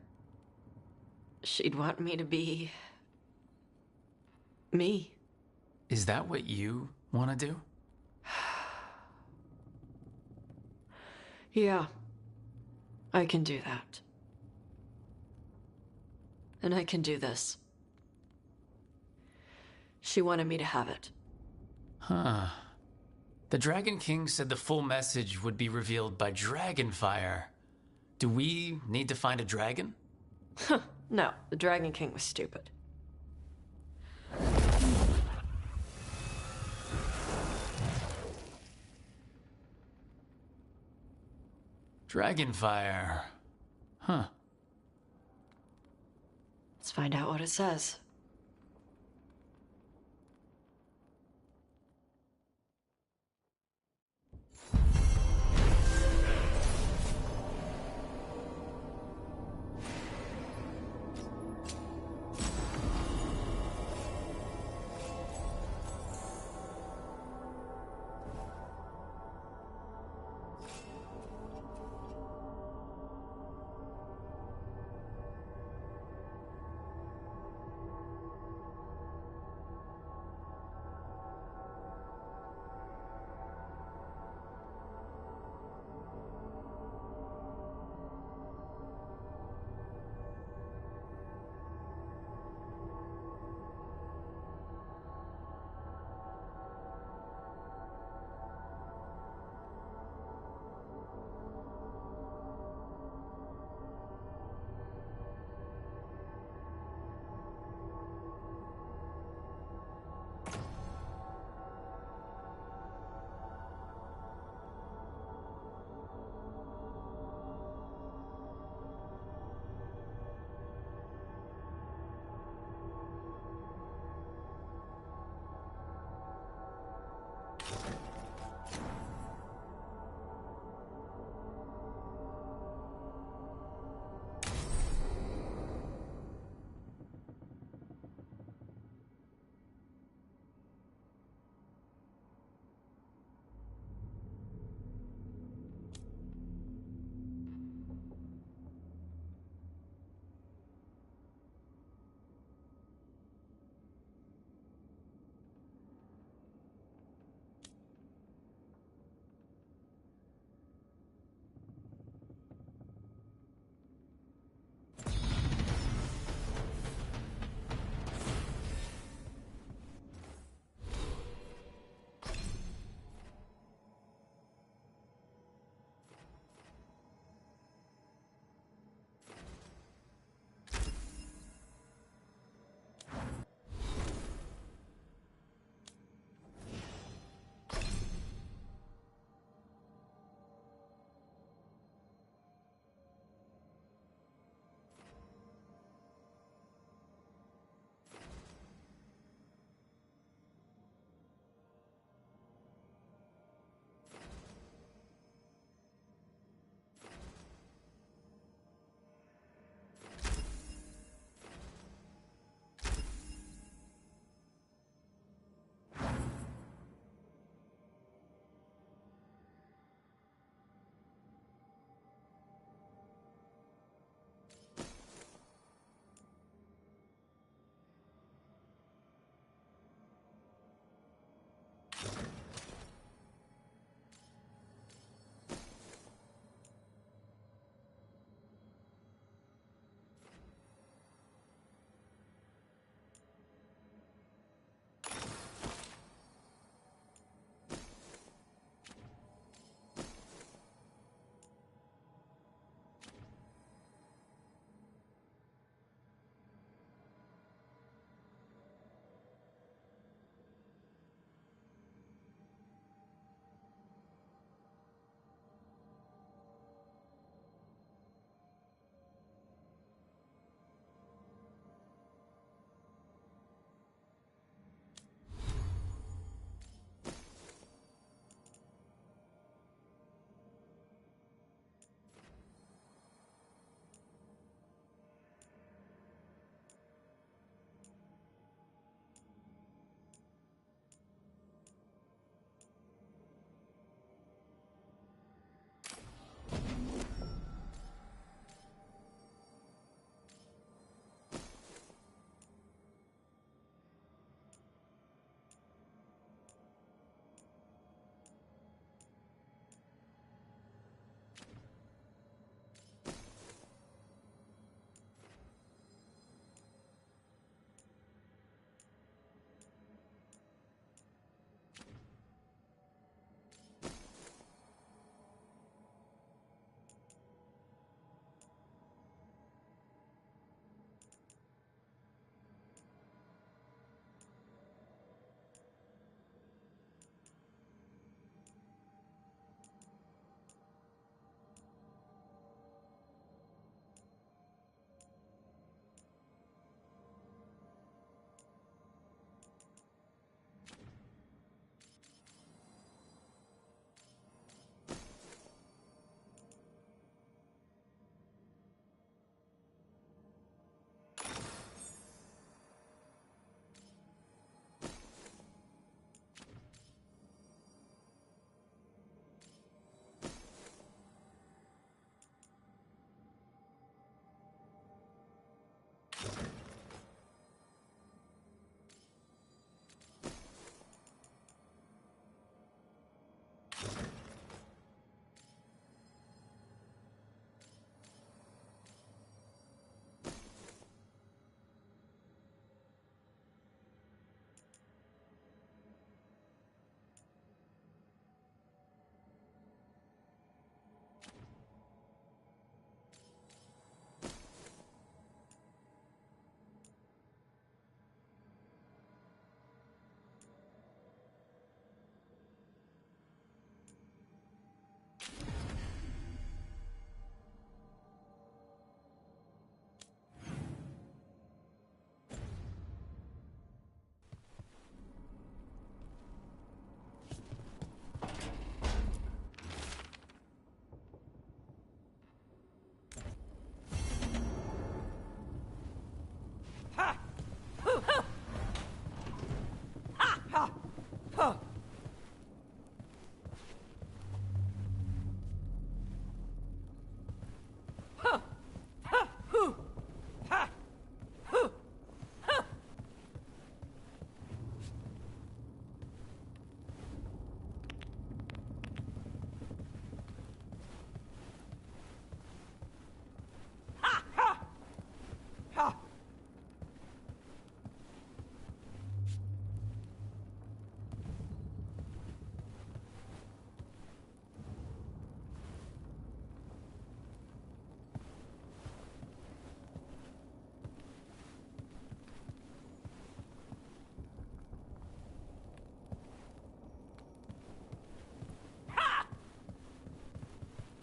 She'd want me to be... me. Is that what you want to do? Yeah. I can do that. And I can do this. She wanted me to have it. Huh. The Dragon King said the full message would be revealed by Dragonfire. Do we need to find a dragon? No, the Dragon King was stupid. Dragonfire. Huh. Let's find out what it says.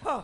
Huh.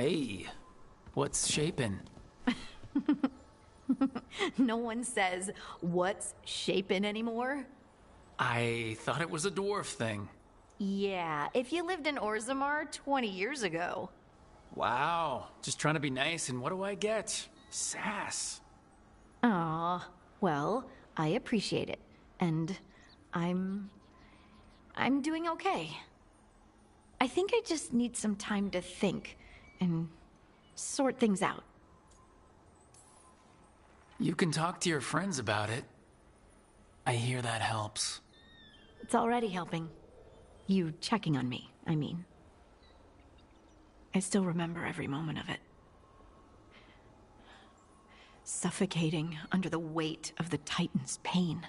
Hey, what's shaping? No one says, what's shaping anymore? I thought it was a dwarf thing. Yeah, if you lived in Orzammar 20 years ago. Wow, just trying to be nice, and what do I get? Sass. Aw, well, I appreciate it. And I'm doing okay. I think I just need some time to think and sort things out. You can talk to your friends about it. I hear that helps. It's already helping. You checking on me, I mean. I still remember every moment of it. Suffocating under the weight of the Titan's pain.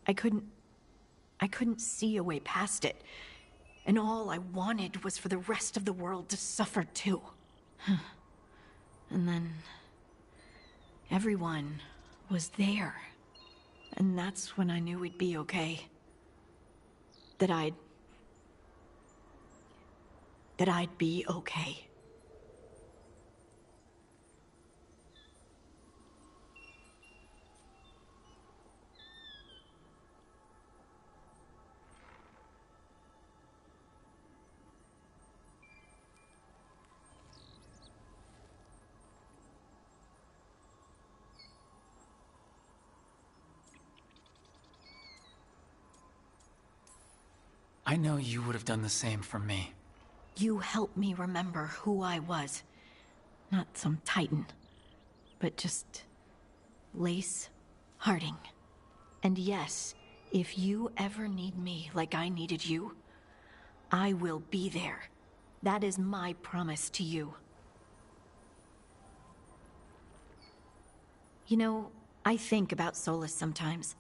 I couldn't see a way past it. And all I wanted was for the rest of the world to suffer too. And then everyone was there. And that's when I knew we'd be okay. That I'd be okay. I know you would have done the same for me. You helped me remember who I was. Not some Titan, but just Lace Harding. And yes, if you ever need me like I needed you, I will be there. That is my promise to you. You know, I think about Solus sometimes.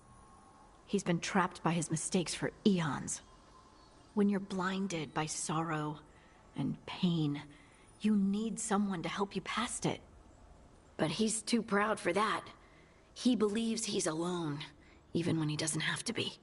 He's been trapped by his mistakes for eons. When you're blinded by sorrow and pain, you need someone to help you past it. But he's too proud for that. He believes he's alone, even when he doesn't have to be.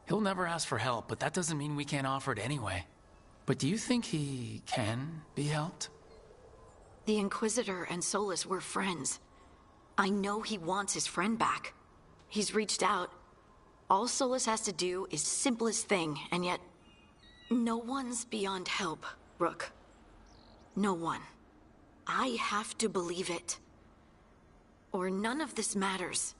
He'll never ask for help, but that doesn't mean we can't offer it anyway. But do you think he can be helped? The Inquisitor and Solus were friends. I know he wants his friend back. He's reached out. All Solus has to do is simplest thing, and yet no one's beyond help, Rook. No one. I have to believe it. Or none of this matters.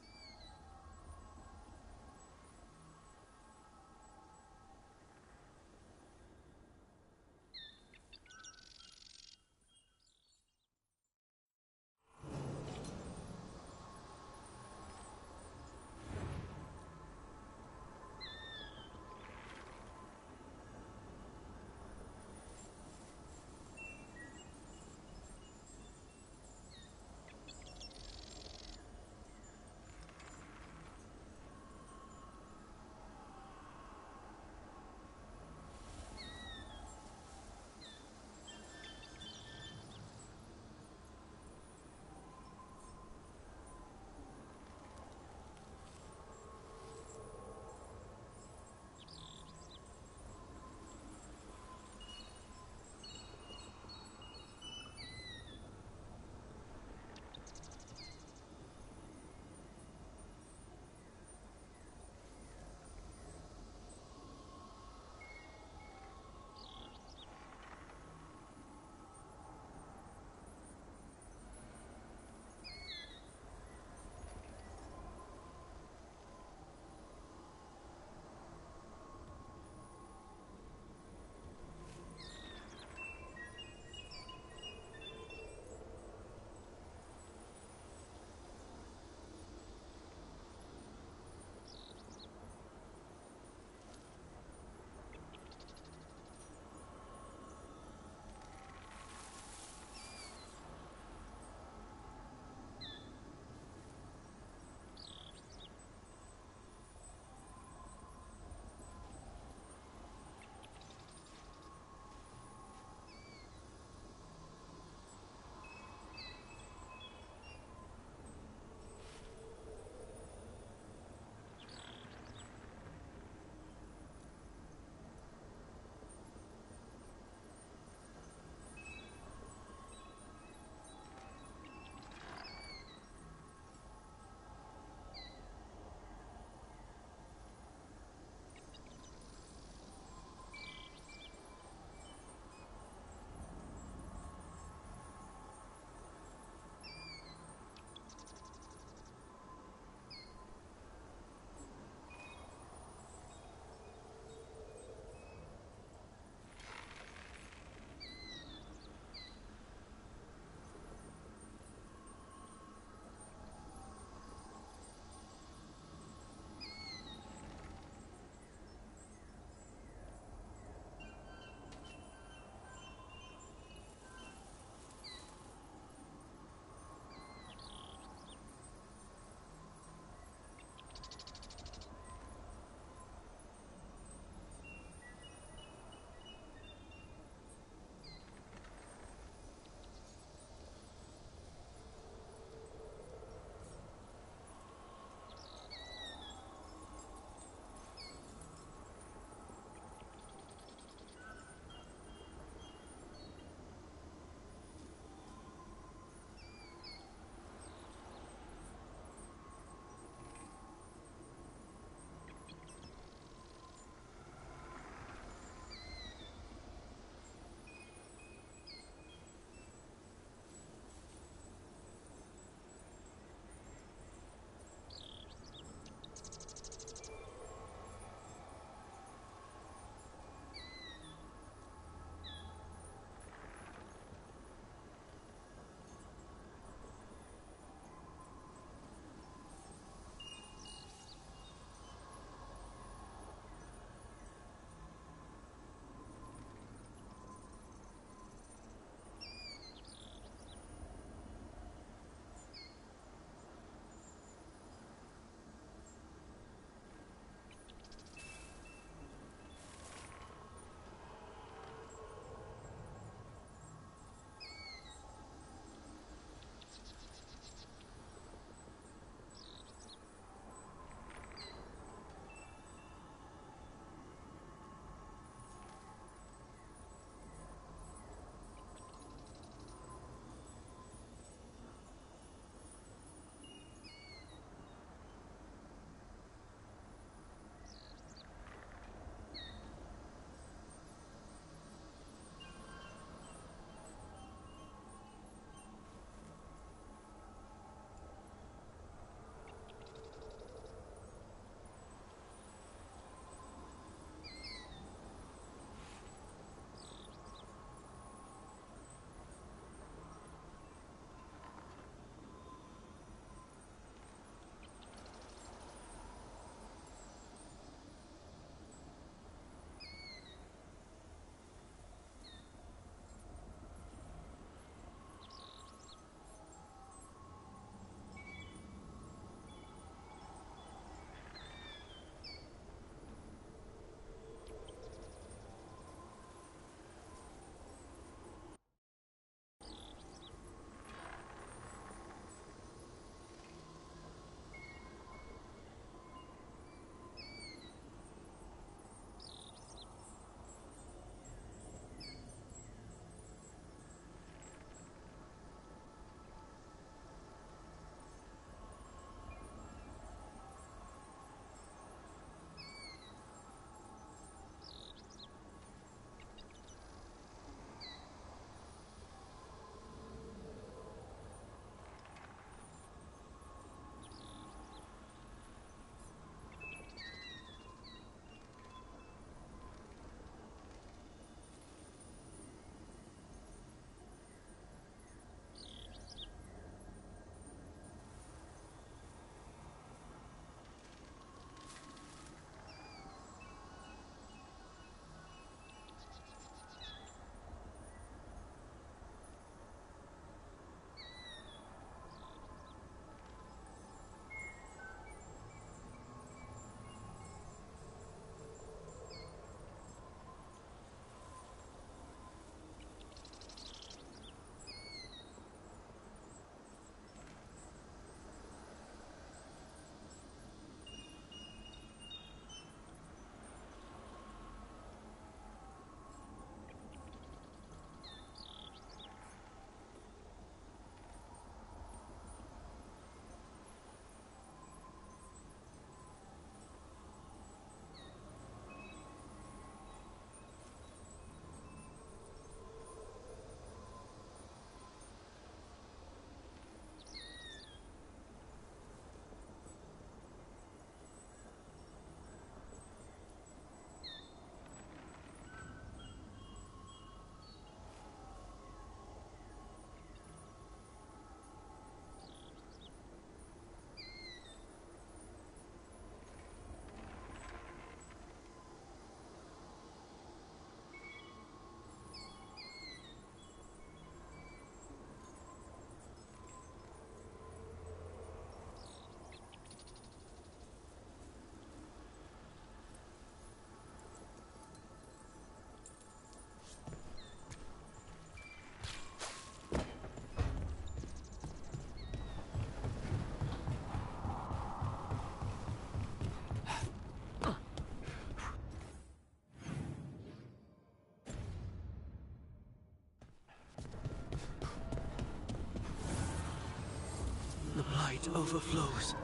light overflows.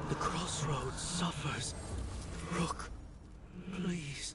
The crossroads suffers. Rook, please.